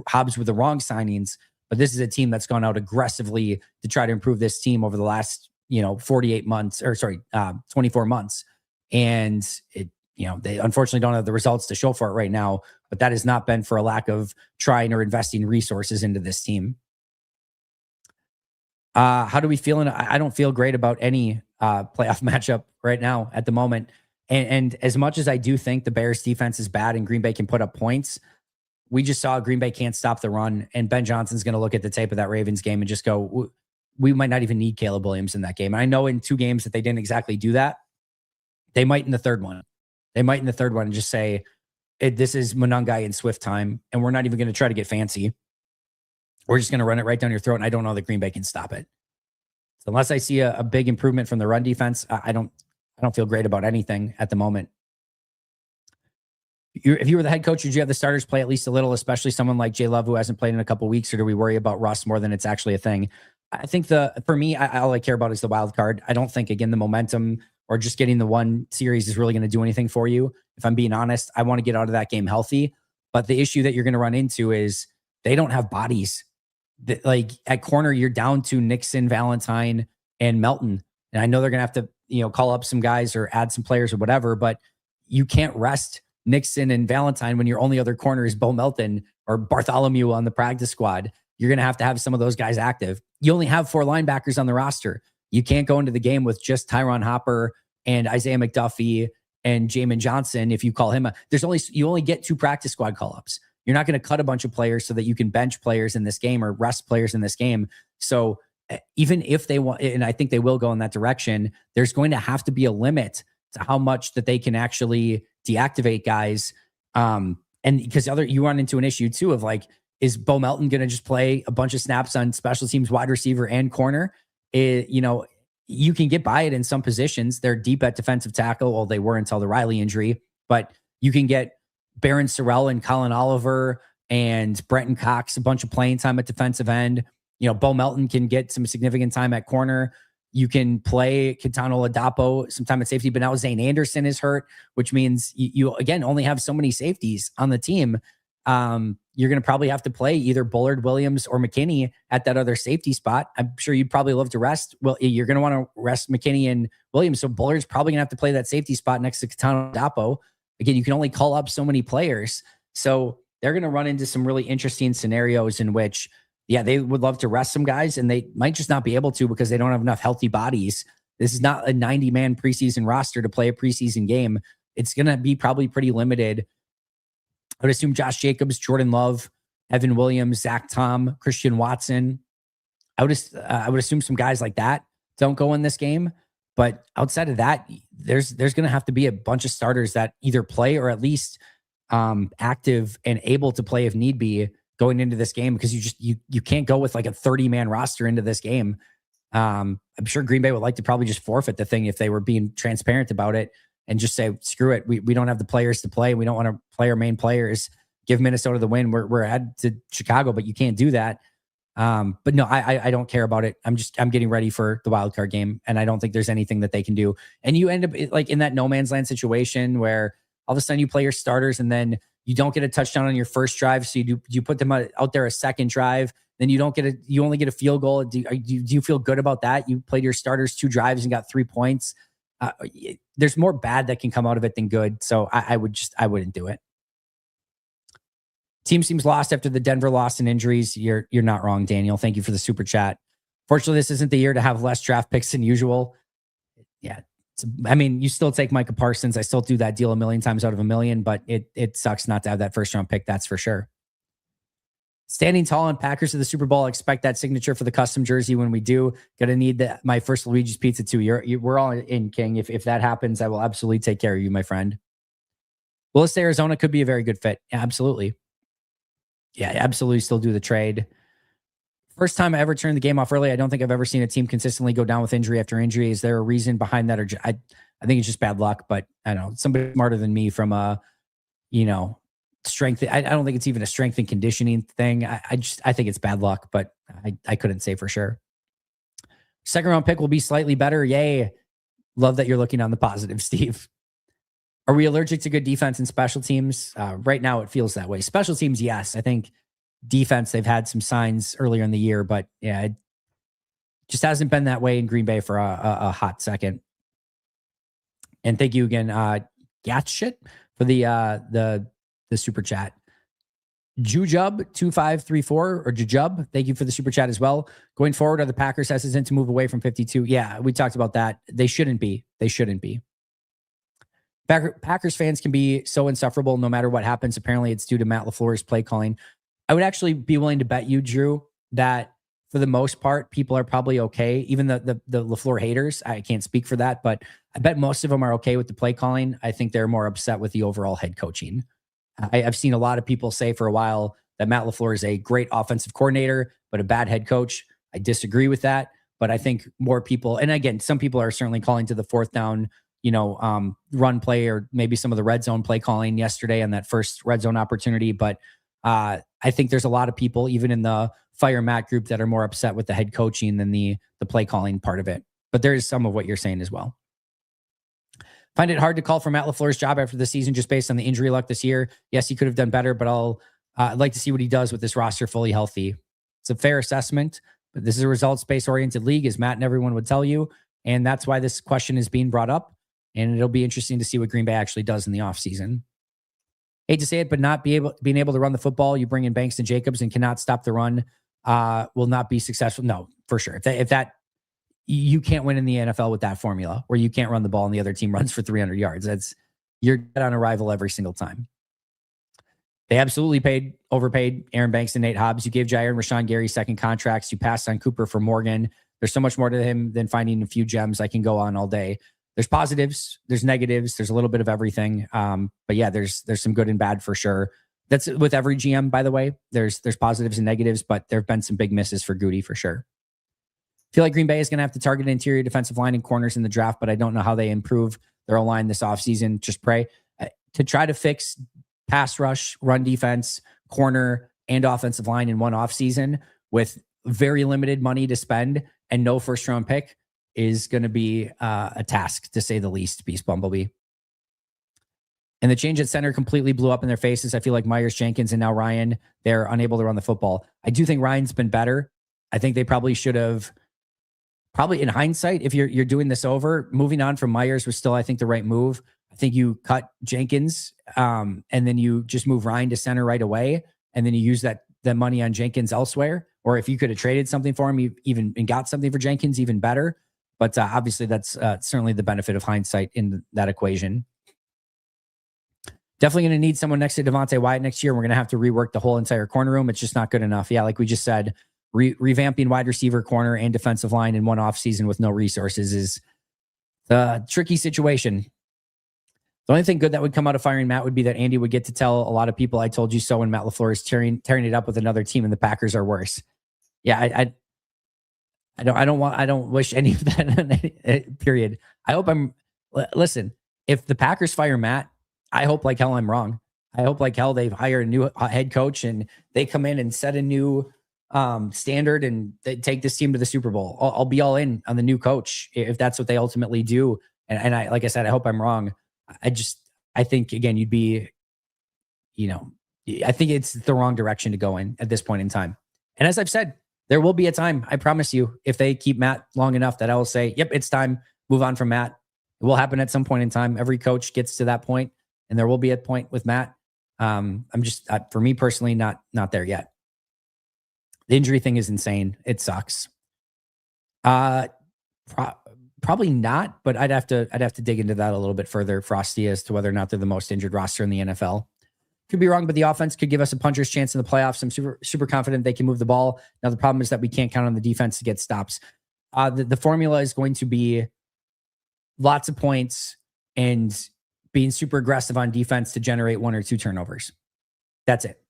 Hobbs were the wrong signings, but this is a team that's gone out aggressively to try to improve this team over the last, 24 months. And they unfortunately don't have the results to show for it right now, but that has not been for a lack of trying or investing resources into this team. How do we feel? I don't feel great about any playoff matchup right now at the moment. And as much as I do think the Bears defense is bad and Green Bay can put up points, we just saw Green Bay can't stop the run, and Ben Johnson's going to look at the tape of that Ravens game and just go, we might not even need Caleb Williams in that game. And I know in 2 games that they didn't exactly do that. They might in the third one. And just say, this is Monangai and Swift time, and we're not even going to try to get fancy. We're just going to run it right down your throat, and I don't know that Green Bay can stop it. So unless I see a big improvement from the run defense, I don't feel great about anything at the moment. If you were the head coach, would you have the starters play at least a little, especially someone like Jay Love who hasn't played in a couple of weeks, or do we worry about Russ more than it's actually a thing? I think for me, all I care about is the wild card. I don't think, again, the momentum or just getting the one series is really going to do anything for you. If I'm being honest, I want to get out of that game healthy. But the issue that you're going to run into is they don't have bodies. Like at corner, you're down to Nixon, Valentine, and Melton. And I know they're going to have to, call up some guys or add some players or whatever, but you can't rest Nixon and Valentine when your only other corner is Bo Melton or Bartholomew on the practice squad. You're going to have some of those guys active. You only have 4 linebackers on the roster. You can't go into the game with just Tyron Hopper and Isaiah McDuffie and Jamin Johnson. If you call him, you only get 2 practice squad call-ups. You're not going to cut a bunch of players so that you can bench players in this game or rest players in this game. So even if they want, and I think they will go in that direction, there's going to have to be a limit to how much that they can actually deactivate guys. And because you run into an issue too of like, is Bo Melton going to just play a bunch of snaps on special teams, wide receiver and corner? You can get by it in some positions. They're deep at defensive tackle. Well, they were until the Riley injury, but you can get Barron Sorrell and Colin Oliver and Brenton Cox a bunch of playing time at defensive end. Bo Melton can get some significant time at corner. You can play Kitano Ladapo sometime at safety, but now Zane Anderson is hurt, which means you again only have so many safeties on the team. You're going to probably have to play either Bullard, Williams, or McKinney at that other safety spot. I'm sure you'd probably love to rest. Well, you're going to want to rest McKinney and Williams, so Bullard's probably going to have to play that safety spot next to Kitano Ladapo. Again, you can only call up so many players, so they're going to run into some really interesting scenarios in which, they would love to rest some guys, and they might just not be able to because they don't have enough healthy bodies. This is not a 90-man preseason roster to play a preseason game. It's going to be probably pretty limited. I would assume Josh Jacobs, Jordan Love, Evan Williams, Zach Tom, Christian Watson. I would assume some guys like that don't go in this game. But outside of that, there's going to have to be a bunch of starters that either play or at least active and able to play if need be going into this game, because you can't go with like a 30-man roster into this game. I'm sure Green Bay would like to probably just forfeit the thing if they were being transparent about it and just say, screw it. We don't have the players to play. We don't want to play our main players. Give Minnesota the win. We're ahead to Chicago, but you can't do that. But no, I don't care about it. I'm getting ready for the wild card game, and I don't think there's anything that they can do. And you end up like in that no man's land situation where all of a sudden you play your starters and then you don't get a touchdown on your first drive. So you put them out there a second drive, then you only get a field goal. Do you feel good about that? You played your starters 2 drives and got 3 points. There's more bad that can come out of it than good. So I wouldn't do it. Team seems lost after the Denver loss and injuries. You're not wrong, Daniel. Thank you for the super chat. Fortunately, this isn't the year to have less draft picks than usual. Yeah. You still take Micah Parsons. I still do that deal 1,000,000 times out of 1,000,000, but it sucks not to have that first round pick. That's for sure. Standing tall on Packers to the Super Bowl. Expect that signature for the custom jersey when we do. Gonna need my first Luigi's Pizza too. We're all in, King. If that happens, I will absolutely take care of you, my friend. Willis, Arizona could be a very good fit. Yeah, absolutely. Yeah, absolutely. Still do the trade. First time I ever turned the game off early. I don't think I've ever seen a team consistently go down with injury after injury. Is there a reason behind that, or I think it's just bad luck? But I don't know. Somebody smarter than me from strength. I don't think it's even a strength and conditioning thing. I think it's bad luck, but I couldn't say for sure. Second round pick will be slightly better. Yay. Love that you're looking on the positive, Steve. Are we allergic to good defense and special teams? Right now it feels that way. Special teams, yes. I think defense, they've had some signs earlier in the year, but yeah, it just hasn't been that way in Green Bay for a hot second. And thank you again, Gatshit, for the super chat. Jujub2534 or Jujub, thank you for the super chat as well. Going forward, are the Packers hesitant to move away from 52? Yeah, we talked about that. They shouldn't be. Packers fans can be so insufferable no matter what happens. Apparently, it's due to Matt LaFleur's play calling. I would actually be willing to bet you, Drew, that for the most part, people are probably okay. Even the LaFleur haters, I can't speak for that, but I bet most of them are okay with the play calling. I think they're more upset with the overall head coaching. I've seen a lot of people say for a while that Matt LaFleur is a great offensive coordinator, but a bad head coach. I disagree with that, but I think more people, and again, some people are certainly calling to the fourth down, run play, or maybe some of the red zone play calling yesterday on that first red zone opportunity. But I think there's a lot of people, even in the Fire Matt group, that are more upset with the head coaching than the play calling part of it. But there is some of what you're saying as well. Find it hard to call for Matt LaFleur's job after the season just based on the injury luck this year. Yes, he could have done better, but I'd like to see what he does with this roster fully healthy. It's a fair assessment, but this is a results-based oriented league, as Matt and everyone would tell you. And that's why this question is being brought up. And it'll be interesting to see what Green Bay actually does in the offseason. Hate to say it, but being able to run the football, you bring in Banks and Jacobs and cannot stop the run, will not be successful. No, for sure. If that you can't win in the NFL with that formula, where you can't run the ball and the other team runs for 300 yards. You're dead on arrival every single time. They absolutely overpaid Aaron Banks and Nate Hobbs. You gave Jair and Rashawn Gary second contracts. You passed on Cooper for Morgan. There's so much more to him than finding a few gems. I can go on all day. There's positives, there's negatives, there's a little bit of everything. But yeah, there's some good and bad for sure. That's with every GM, by the way. There's positives and negatives, but there have been some big misses for Goody for sure. I feel like Green Bay is going to have to target interior defensive line and corners in the draft, but I don't know how they improve their O-line this offseason. Just pray to try to fix pass rush, run defense, corner, and offensive line in one offseason with very limited money to spend and no first-round pick is going to be a task, to say the least, Beast Bumblebee. And the change at center completely blew up in their faces. I feel like Myers, Jenkins, and now Ryan, they're unable to run the football. I do think Ryan's been better. I think they probably should have, in hindsight, if you're doing this over, moving on from Myers was still, I think, the right move. I think you cut Jenkins and then you just move Ryan to center right away. And then you use that money on Jenkins elsewhere. Or if you could have traded something for him, and got something for Jenkins, even better. But obviously that's certainly the benefit of hindsight in that equation. Definitely going to need someone next to Devontae Wyatt next year. We're going to have to rework the whole entire corner room. It's just not good enough. Yeah, like we just said, revamping wide receiver, corner, and defensive line in one offseason with no resources is a tricky situation. The only thing good that would come out of firing Matt would be that Andy would get to tell a lot of people, "I told you so," when Matt LaFleur is tearing it up with another team and the Packers are worse. Yeah, I don't wish any of that, period. I hope listen, if the Packers fire Matt, I hope like hell I'm wrong. I hope like hell they hire a new head coach and they come in and set a new standard and they take this team to the Super Bowl. I'll be all in on the new coach if that's what they ultimately do. And I, like I said, I hope I'm wrong. I think again, you'd be, I think it's the wrong direction to go in at this point in time. And as I've said, there will be a time, I promise you, if they keep Matt long enough, that I will say, yep, it's time, move on from Matt. It will happen at some point in time. Every coach gets to that point, and there will be a point with Matt. I'm just, for me personally, not there yet. The injury thing is insane. It sucks. Probably not, but I'd have to dig into that a little bit further, Frosty, as to whether or not they're the most injured roster in the NFL. Could be wrong, but the offense could give us a puncher's chance in the playoffs. I'm super confident they can move the ball. Now, the problem is that we can't count on the defense to get stops. The formula is going to be lots of points and being super aggressive on defense to generate 1 or 2 turnovers. That's it.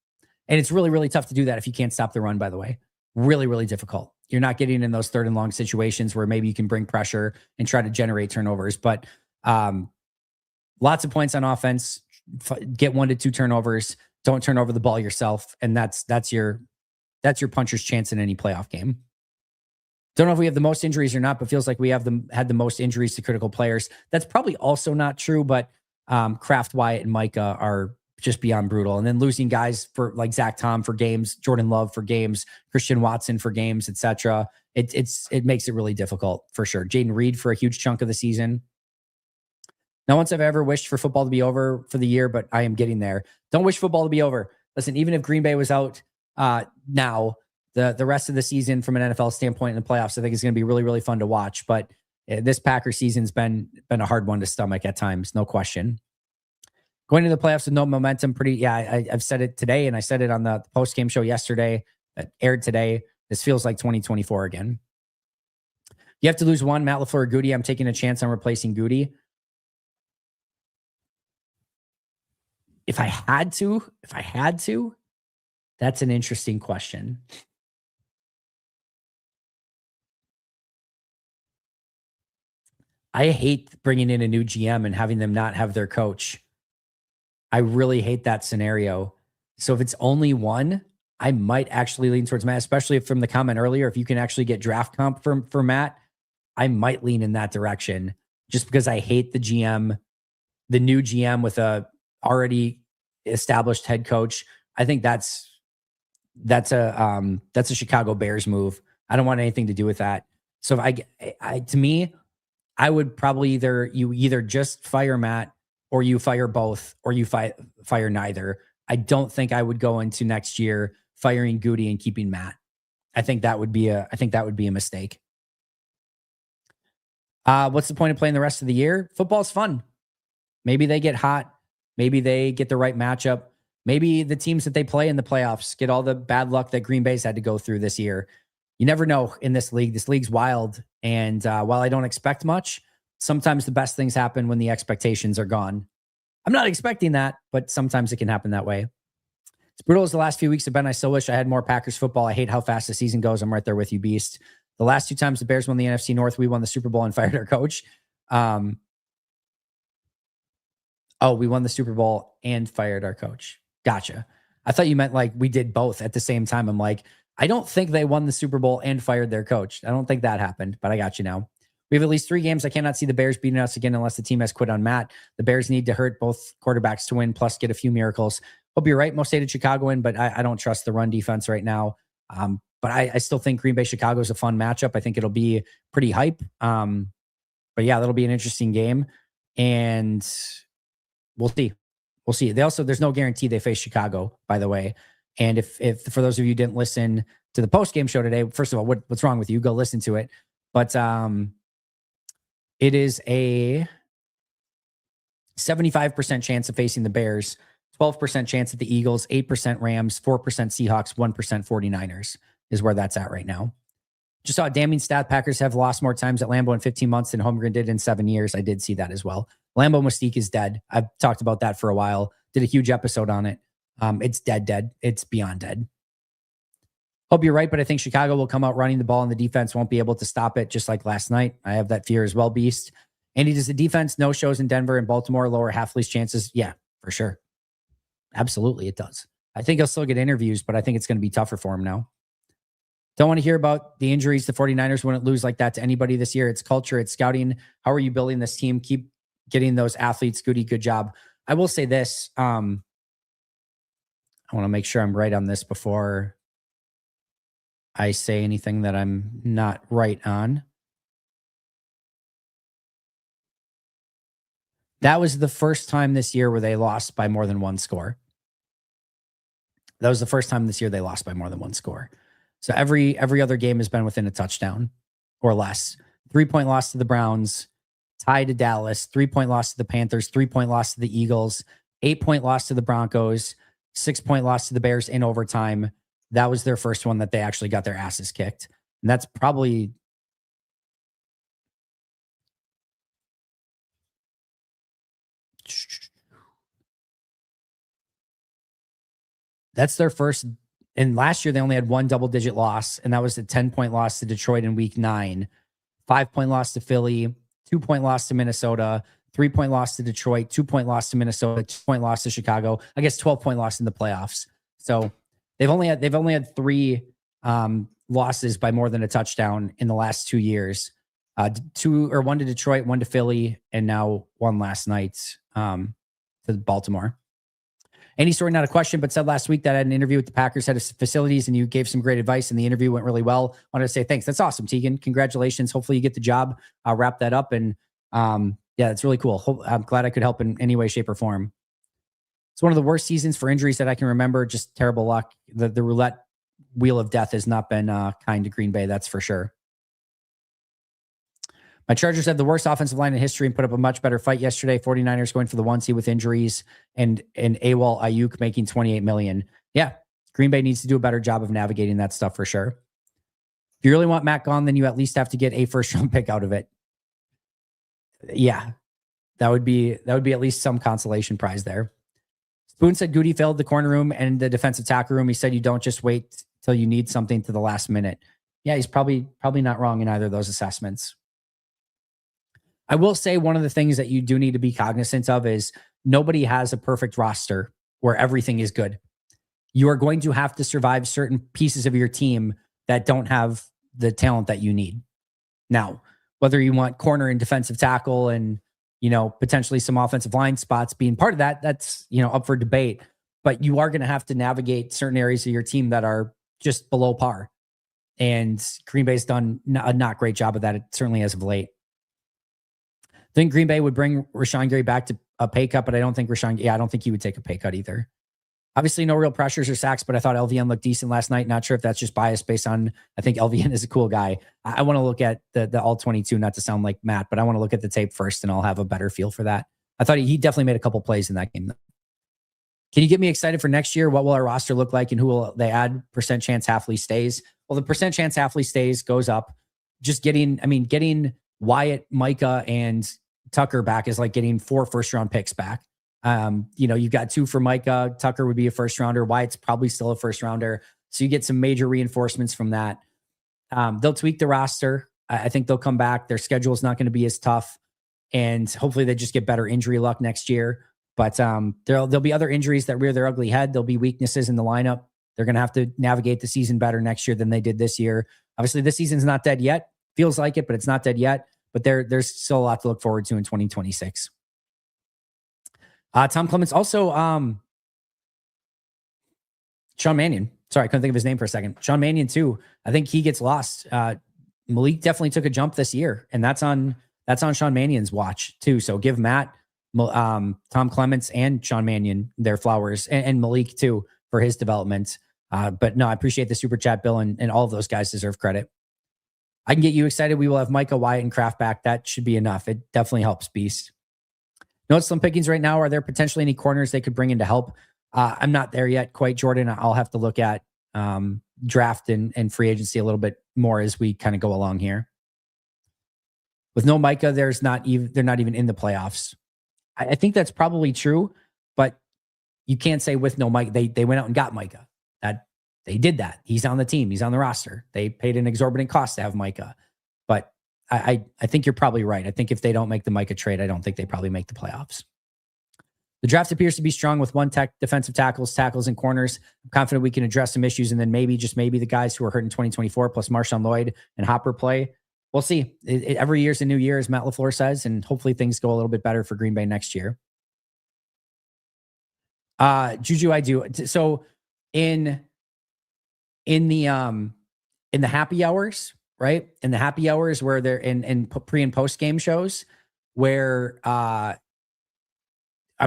And it's really, really tough to do that if you can't stop the run, by the way. Really, really difficult. You're not getting in those 3rd and long situations where maybe you can bring pressure and try to generate turnovers. But lots of points on offense, get 1 to 2 turnovers, don't turn over the ball yourself. And that's your puncher's chance in any playoff game. Don't know if we have the most injuries or not, but feels like we have had the most injuries to critical players. That's probably also not true, but Kraft, Wyatt, and Micah are just beyond brutal. And then losing guys for like Zach Tom for games, Jordan Love for games, Christian Watson for games, etc. It makes it really difficult for sure. Jaden Reed for a huge chunk of the season. Not once I've ever wished for football to be over for the year, but I am getting there. Don't wish football to be over. Listen, even if Green Bay was out now, the rest of the season from an NFL standpoint in the playoffs, I think is going to be really, really fun to watch. But this Packers season's been a hard one to stomach at times, no question. Going to the playoffs with no momentum, I've said it today, and I said it on the post-game show yesterday that aired today. This feels like 2024 again. You have to lose one, Matt LaFleur or Goody. I'm taking a chance on replacing Goody. If I had to, that's an interesting question. I hate bringing in a new GM and having them not have their coach. I really hate that scenario. So if it's only one, I might actually lean towards Matt, especially if from the comment earlier, if you can actually get draft comp for Matt, I might lean in that direction just because I hate the GM, the new GM with a already established head coach. I think that's a Chicago Bears move. I don't want anything to do with that. So if to me, I would probably either just fire Matt or you fire both or you fire neither. I don't think I would go into next year firing Goody and keeping Matt. I think that would be a mistake. What's the point of playing the rest of the year? Football's fun. Maybe they get hot. Maybe they get the right matchup. Maybe the teams that they play in the playoffs get all the bad luck that Green Bay's had to go through this year. You never know in this league. This league's wild. And while I don't expect much, sometimes the best things happen when the expectations are gone. I'm not expecting that, but sometimes it can happen that way. As brutal as the last few weeks have been, I still wish I had more Packers football. I hate how fast the season goes. I'm right there with you, Beast. The last 2 times the Bears won the NFC North, we won the Super Bowl and fired our coach. We won the Super Bowl and fired our coach. Gotcha. I thought you meant like we did both at the same time. I'm like, I don't think they won the Super Bowl and fired their coach. I don't think that happened, but I got you now. We have at least 3 games. I cannot see the Bears beating us again unless the team has quit on Matt. The Bears need to hurt both quarterbacks to win, plus get a few miracles. Hope you're right. Most hated Chicagoan, but I don't trust the run defense right now. But I still think Green Bay Chicago is a fun matchup. I think it'll be pretty hype. But yeah, that'll be an interesting game. And we'll see. We'll see. There's no guarantee they face Chicago, by the way. And if for those of you who didn't listen to the post-game show today, first of all, what's wrong with you? Go listen to it. But it is a 75% chance of facing the Bears, 12% chance at the Eagles, 8% Rams, 4% Seahawks, 1% 49ers is where that's at right now. Just saw a damning stat. Packers have lost more times at Lambeau in 15 months than Holmgren did in 7 years. I did see that as well. Lambeau Mystique is dead. I've talked about that for a while. Did a huge episode on it. It's dead. It's beyond dead. Hope you're right, but I think Chicago will come out running the ball and the defense won't be able to stop it, just like last night. I have that fear as well, Beast. Andy, does the defense no shows in Denver and Baltimore lower Halfley's chances? Yeah, for sure. Absolutely, it does. I think he'll still get interviews, but I think it's going to be tougher for him now. Don't want to hear about the injuries. The 49ers wouldn't lose like that to anybody this year. It's culture. It's scouting. How are you building this team? Keep getting those athletes. Goody, good job. I will say this. I want to make sure I'm right on this before I say anything that I'm not right on. That was the first time this year where they lost by more than one score. That was the first time this year they lost by more than one score. So every other game has been within a touchdown or less. 3-point loss to the Browns, tie to Dallas, 3-point loss to the Panthers, 3-point loss to the Eagles, 8-point loss to the Broncos, 6-point loss to the Bears in overtime. That was their first one that they actually got their asses kicked. And that's probably their first. And last year they only had one double-digit loss, and that was a 10-point loss to Detroit in week 9, 5-point loss to Philly, 2-point loss to Minnesota, 3-point loss to Detroit, 2-point loss to Minnesota, 2-point loss to Chicago. I guess 12-point loss in the playoffs. So they've only had 3 losses by more than a touchdown in the last 2 years. 1 to Detroit, 1 to Philly, and now 1 last night to Baltimore. Andy Story, not a question, but said last week that I had an interview with the Packers head of facilities and you gave some great advice and the interview went really well. Wanted to say thanks. That's awesome, Tegan. Congratulations. Hopefully you get the job. I'll wrap that up. And yeah, it's really cool. I'm glad I could help in any way, shape, or form. It's one of the worst seasons for injuries that I can remember. Just terrible luck. The roulette wheel of death has not been kind to Green Bay, that's for sure. My Chargers have the worst offensive line in history and put up a much better fight yesterday. 49ers going for the 1 seed with injuries and AWOL Ayuk making $28 million. Yeah, Green Bay needs to do a better job of navigating that stuff for sure. If you really want Matt gone, then you at least have to get a first-round pick out of it. Yeah, that would be at least some consolation prize there. Spoon said Goody failed the corner room and the defensive tackle room. He said you don't just wait till you need something to the last minute. Yeah, he's probably not wrong in either of those assessments. I will say one of the things that you do need to be cognizant of is nobody has a perfect roster where everything is good. You are going to have to survive certain pieces of your team that don't have the talent that you need. Now, whether you want corner and defensive tackle and, potentially some offensive line spots being part of that, that's, up for debate. But you are going to have to navigate certain areas of your team that are just below par. And Green Bay's done a not great job of that, certainly as of late. I think Green Bay would bring Rashawn Gary back to a pay cut, but I don't think I don't think he would take a pay cut either. Obviously, no real pressures or sacks, but I thought LVN looked decent last night. Not sure if that's just bias based on, I think LVN is a cool guy. I want to look at the all 22, not to sound like Matt, but I want to look at the tape first and I'll have a better feel for that. I thought he definitely made a couple plays in that game. Can you get me excited for next year? What will our roster look like and who will they add? Percent chance Halfley stays. Well, the percent chance Halfley stays goes up. Just getting Wyatt, Micah, and Tucker back is like getting 4 first-round picks back. You've got 2 for Micah. Tucker would be a first-rounder. Wyatt's probably still a first-rounder. So you get some major reinforcements from that. They'll tweak the roster. I think they'll come back. Their schedule is not going to be as tough. And hopefully they just get better injury luck next year. But there'll be other injuries that rear their ugly head. There'll be weaknesses in the lineup. They're going to have to navigate the season better next year than they did this year. Obviously, this season's not dead yet. Feels like it, but it's not dead yet. But there's still a lot to look forward to in 2026. Tom Clements, also Sean Mannion. Sorry, I couldn't think of his name for a second. Sean Mannion too. I think he gets lost. Malik definitely took a jump this year, and that's on Sean Mannion's watch too. So give Matt, Tom Clements, and Sean Mannion their flowers, and Malik too for his development. But no, I appreciate the super chat, Bill, and all of those guys deserve credit. I can get you excited. We will have Micah, Wyatt, and Kraft back. That should be enough. It definitely helps, Beast. No slim pickings right now. Are there potentially any corners they could bring in to help? I'm not there yet quite, Jordan. I'll have to look at draft and free agency a little bit more as we kind of go along here. With no Micah, they're not even in the playoffs. I think that's probably true, but you can't say with no Micah. They went out and got Micah. They did that. He's on the team. He's on the roster. They paid an exorbitant cost to have Micah. But I think you're probably right. I think if they don't make the Micah trade, I don't think they probably make the playoffs. The draft appears to be strong with defensive tackles, and corners. I'm confident we can address some issues, and then maybe, just maybe, the guys who are hurt in 2024 plus Marshawn Lloyd and Hopper play. We'll see. Every year's a new year, as Matt LaFleur says, and hopefully things go a little bit better for Green Bay next year. Juju, I do. So in the happy hours, right? In the happy hours where they're in pre and post game shows where I'm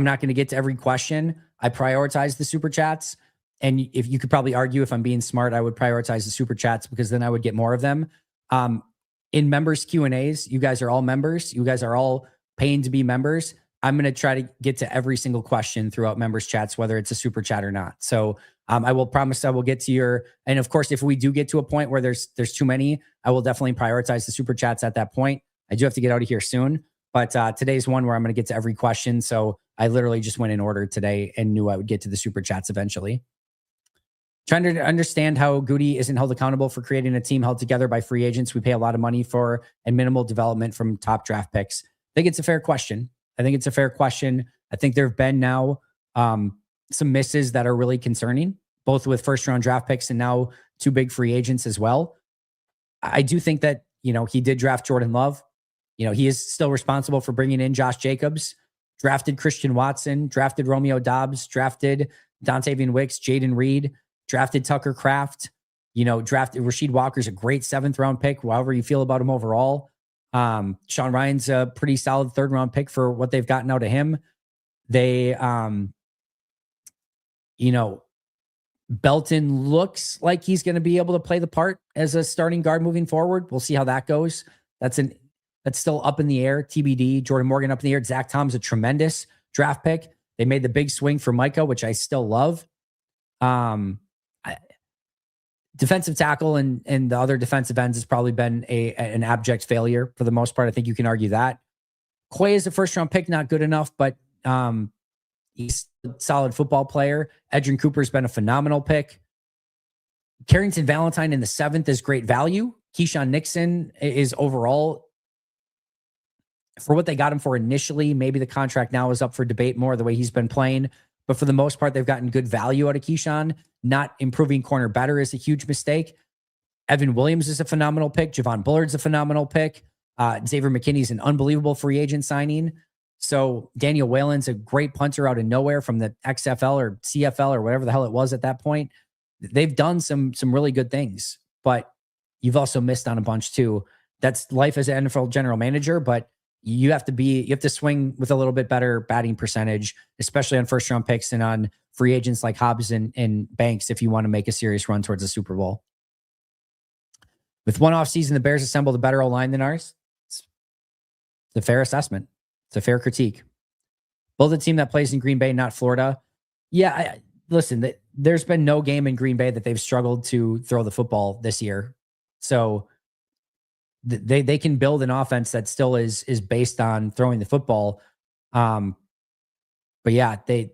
not going to get to every question. I prioritize the super chats. And if you could probably argue, if I'm being smart, I would prioritize the super chats because then I would get more of them. In members Q&As, you guys are all members. You guys are all paying to be members. I'm going to try to get to every single question throughout members chats, whether it's a super chat or not. So I will promise I will get to your, and of course, if we do get to a point where there's too many, I will definitely prioritize the super chats at that point. I do have to get out of here soon, but today's one where I'm going to get to every question. So I literally just went in order today and knew I would get to the super chats eventually. Trying to understand how Goody isn't held accountable for creating a team held together by free agents we pay a lot of money for and minimal development from top draft picks. I think it's a fair question. I think there have been now some misses that are really concerning, both with first round draft picks and now 2 big free agents as well. I do think that, he did draft Jordan Love. He is still responsible for bringing in Josh Jacobs, drafted Christian Watson, drafted Romeo Dobbs, drafted Dontavian Wicks, Jaden Reed, drafted Tucker Kraft, drafted Rasheed Walker's a great 7th round pick, however you feel about him overall. Sean Ryan's a pretty solid 3rd round pick for what they've gotten out of him. They, Belton looks like he's going to be able to play the part as a starting guard moving forward. We'll see how that goes. That's still up in the air. TBD. Jordan Morgan up in the air. Zach Tom's a tremendous draft pick. They made the big swing for Micah, which I still love. Defensive tackle and the other defensive ends has probably been an abject failure for the most part. I think you can argue that. Quay is a 1st round pick, not good enough, but he's a solid football player. Edrin Cooper's been a phenomenal pick. Carrington Valentine in the 7th is great value. Keyshawn Nixon is overall, for what they got him for initially, maybe the contract now is up for debate more the way he's been playing. But for the most part, they've gotten good value out of Keyshawn. Not improving corner better is a huge mistake. Evan Williams is a phenomenal pick. Javon Bullard's a phenomenal pick. Xavier McKinney's an unbelievable free agent signing. So Daniel Whalen's a great punter out of nowhere from the XFL or CFL or whatever the hell it was at that point. They've done some really good things, but you've also missed on a bunch too. That's life as an NFL general manager, but you have to swing with a little bit better batting percentage, especially on 1st round picks and on free agents like Hobbs and Banks if you want to make a serious run towards the Super Bowl. With one off season, the Bears assembled a better O-line than ours. It's a fair assessment. It's a fair critique. Build a team that plays in Green Bay, not Florida. Yeah, listen, there's been no game in Green Bay that they've struggled to throw the football this year. So they can build an offense that still is based on throwing the football. But yeah, they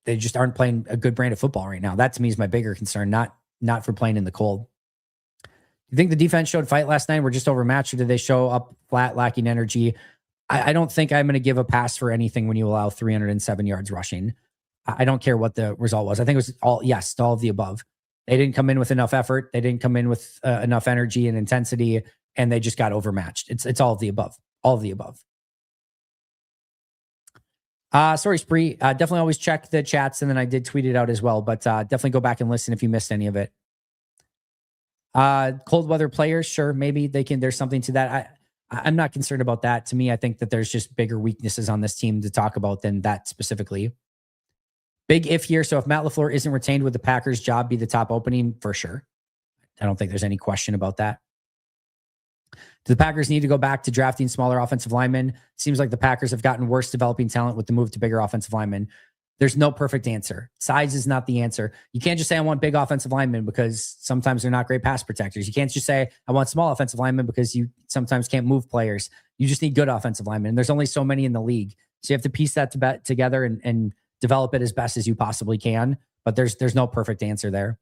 just aren't playing a good brand of football right now. That to me is my bigger concern, not for playing in the cold. You think the defense showed fight last night? We're just overmatched, or did they show up flat, lacking energy? I don't think I'm going to give a pass for anything when you allow 307 yards rushing. I don't care what the result was. I think it was all of the above. They didn't come in with enough effort. They didn't come in with enough energy and intensity, and they just got overmatched. It's all of the above. All of the above. Sorry, Spree. Definitely always check the chats, and then I did tweet it out as well. But definitely go back and listen if you missed any of it. Cold weather players, sure, maybe they can. There's something to that. I'm not concerned about that. To me, I think that there's just bigger weaknesses on this team to talk about than that specifically. Big if here. So if Matt LaFleur isn't retained, would the Packers' job be the top opening? For sure. I don't think there's any question about that. Do the Packers need to go back to drafting smaller offensive linemen? Seems like the Packers have gotten worse developing talent with the move to bigger offensive linemen. There's no perfect answer. Size is not the answer. You can't just say I want big offensive linemen because sometimes they're not great pass protectors. You can't just say I want small offensive linemen because you sometimes can't move players. You just need good offensive linemen. And there's only so many in the league. So you have to piece that together and develop it as best as you possibly can. But there's no perfect answer there.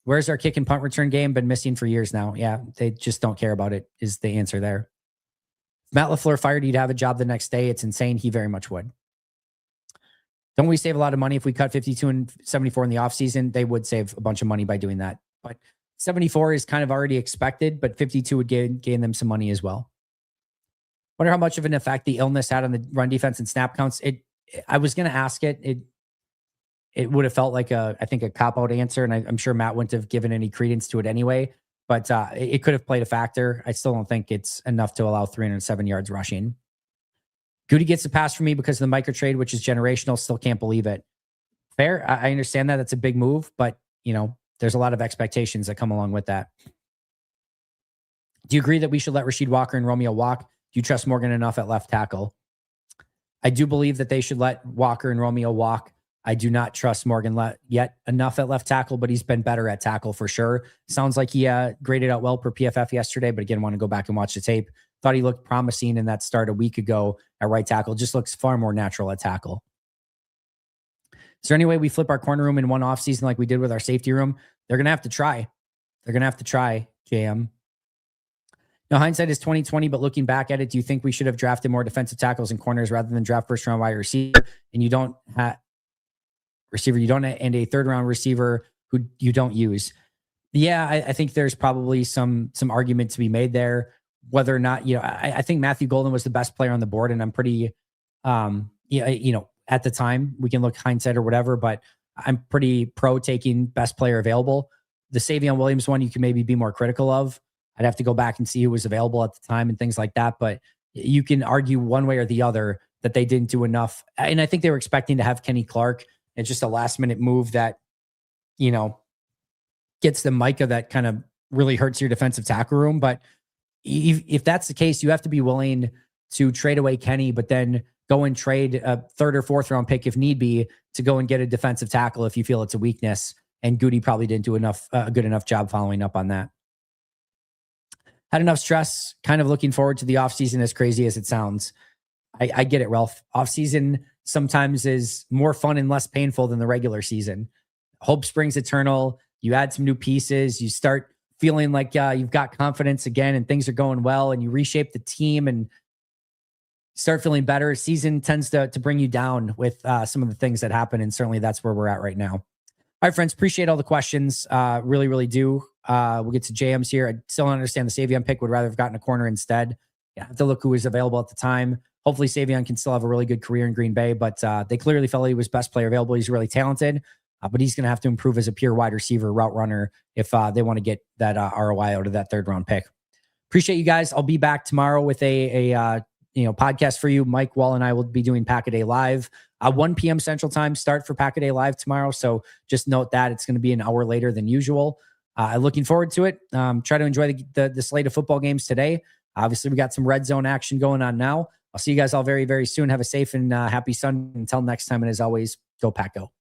Where's our kick and punt return game? Been missing for years now. Yeah, they just don't care about it is the answer there. If Matt LaFleur fired you to have a job the next day, it's insane. He very much would. Don't we save a lot of money if we cut 52 and 74 in the offseason? They would save a bunch of money by doing that. But 74 is kind of already expected, but 52 would gain them some money as well. Wonder how much of an effect the illness had on the run defense and snap counts. I was going to ask it. It would have felt like I think a cop-out answer, and I'm sure Matt wouldn't have given any credence to it anyway, but it could have played a factor. I still don't think it's enough to allow 307 yards rushing. Goody gets a pass from me because of the micro trade, which is generational. Still can't believe it. Fair. I understand that. That's a big move, but there's a lot of expectations that come along with that. Do you agree that we should let Rasheed Walker and Romeo walk? Do you trust Morgan enough at left tackle? I do believe that they should let Walker and Romeo walk. I do not trust Morgan yet enough at left tackle, but he's been better at tackle for sure. Sounds like he graded out well per PFF yesterday, but again, want to go back and watch the tape. Thought he looked promising in that start a week ago at right tackle. Just looks far more natural at tackle. Is there any way we flip our corner room in one offseason like we did with our safety room? They're going to have to try. They're going to have to try, JM. Now, hindsight is 2020, but looking back at it, do you think we should have drafted more defensive tackles and corners rather than draft first-round wide receiver? And you don't have and a third-round receiver who you don't use. Yeah, I think there's probably some argument to be made there. Whether or not, I think Matthew Golden was the best player on the board, and I'm pretty, at the time, we can look hindsight or whatever, but I'm pretty pro taking best player available. The Savion Williams one, you can maybe be more critical of. I'd have to go back and see who was available at the time and things like that. But you can argue one way or the other that they didn't do enough. And I think they were expecting to have Kenny Clark. It's just a last minute move that, gets the Micah that kind of really hurts your defensive tackle room. But if that's the case, you have to be willing to trade away Kenny, but then go and trade a third or fourth round pick if need be to go and get a defensive tackle if you feel it's a weakness. And Goody probably didn't do a good enough job following up on that. Had enough stress, kind of looking forward to the offseason, as crazy as it sounds. I get it, Ralph. Offseason sometimes is more fun and less painful than the regular season. Hope springs eternal. You add some new pieces. You start feeling like you've got confidence again and things are going well, and you reshape the team and start feeling better. Season tends to bring you down with some of the things that happen, and certainly that's where we're at right now. All right, friends, appreciate all the questions. Really, really do. We'll get to JM's here. I still don't understand the Savion pick. Would rather have gotten a corner instead. Yeah, have to look who was available at the time. Hopefully Savion can still have a really good career in Green Bay, but they clearly felt he was best player available. He's really talented, but he's going to have to improve as a pure wide receiver, route runner, if they want to get that ROI out of that third round pick. Appreciate you guys. I'll be back tomorrow with a podcast for you. Mike Wall and I will be doing Pack-A-Day Live. 1 p.m. Central Time start for Pack-A-Day Live tomorrow. So just note that it's going to be an hour later than usual. Looking forward to it. Try to enjoy the slate of football games today. Obviously, we got some red zone action going on now. I'll see you guys all very, very soon. Have a safe and happy Sunday. Until next time, and as always, go Pack Go.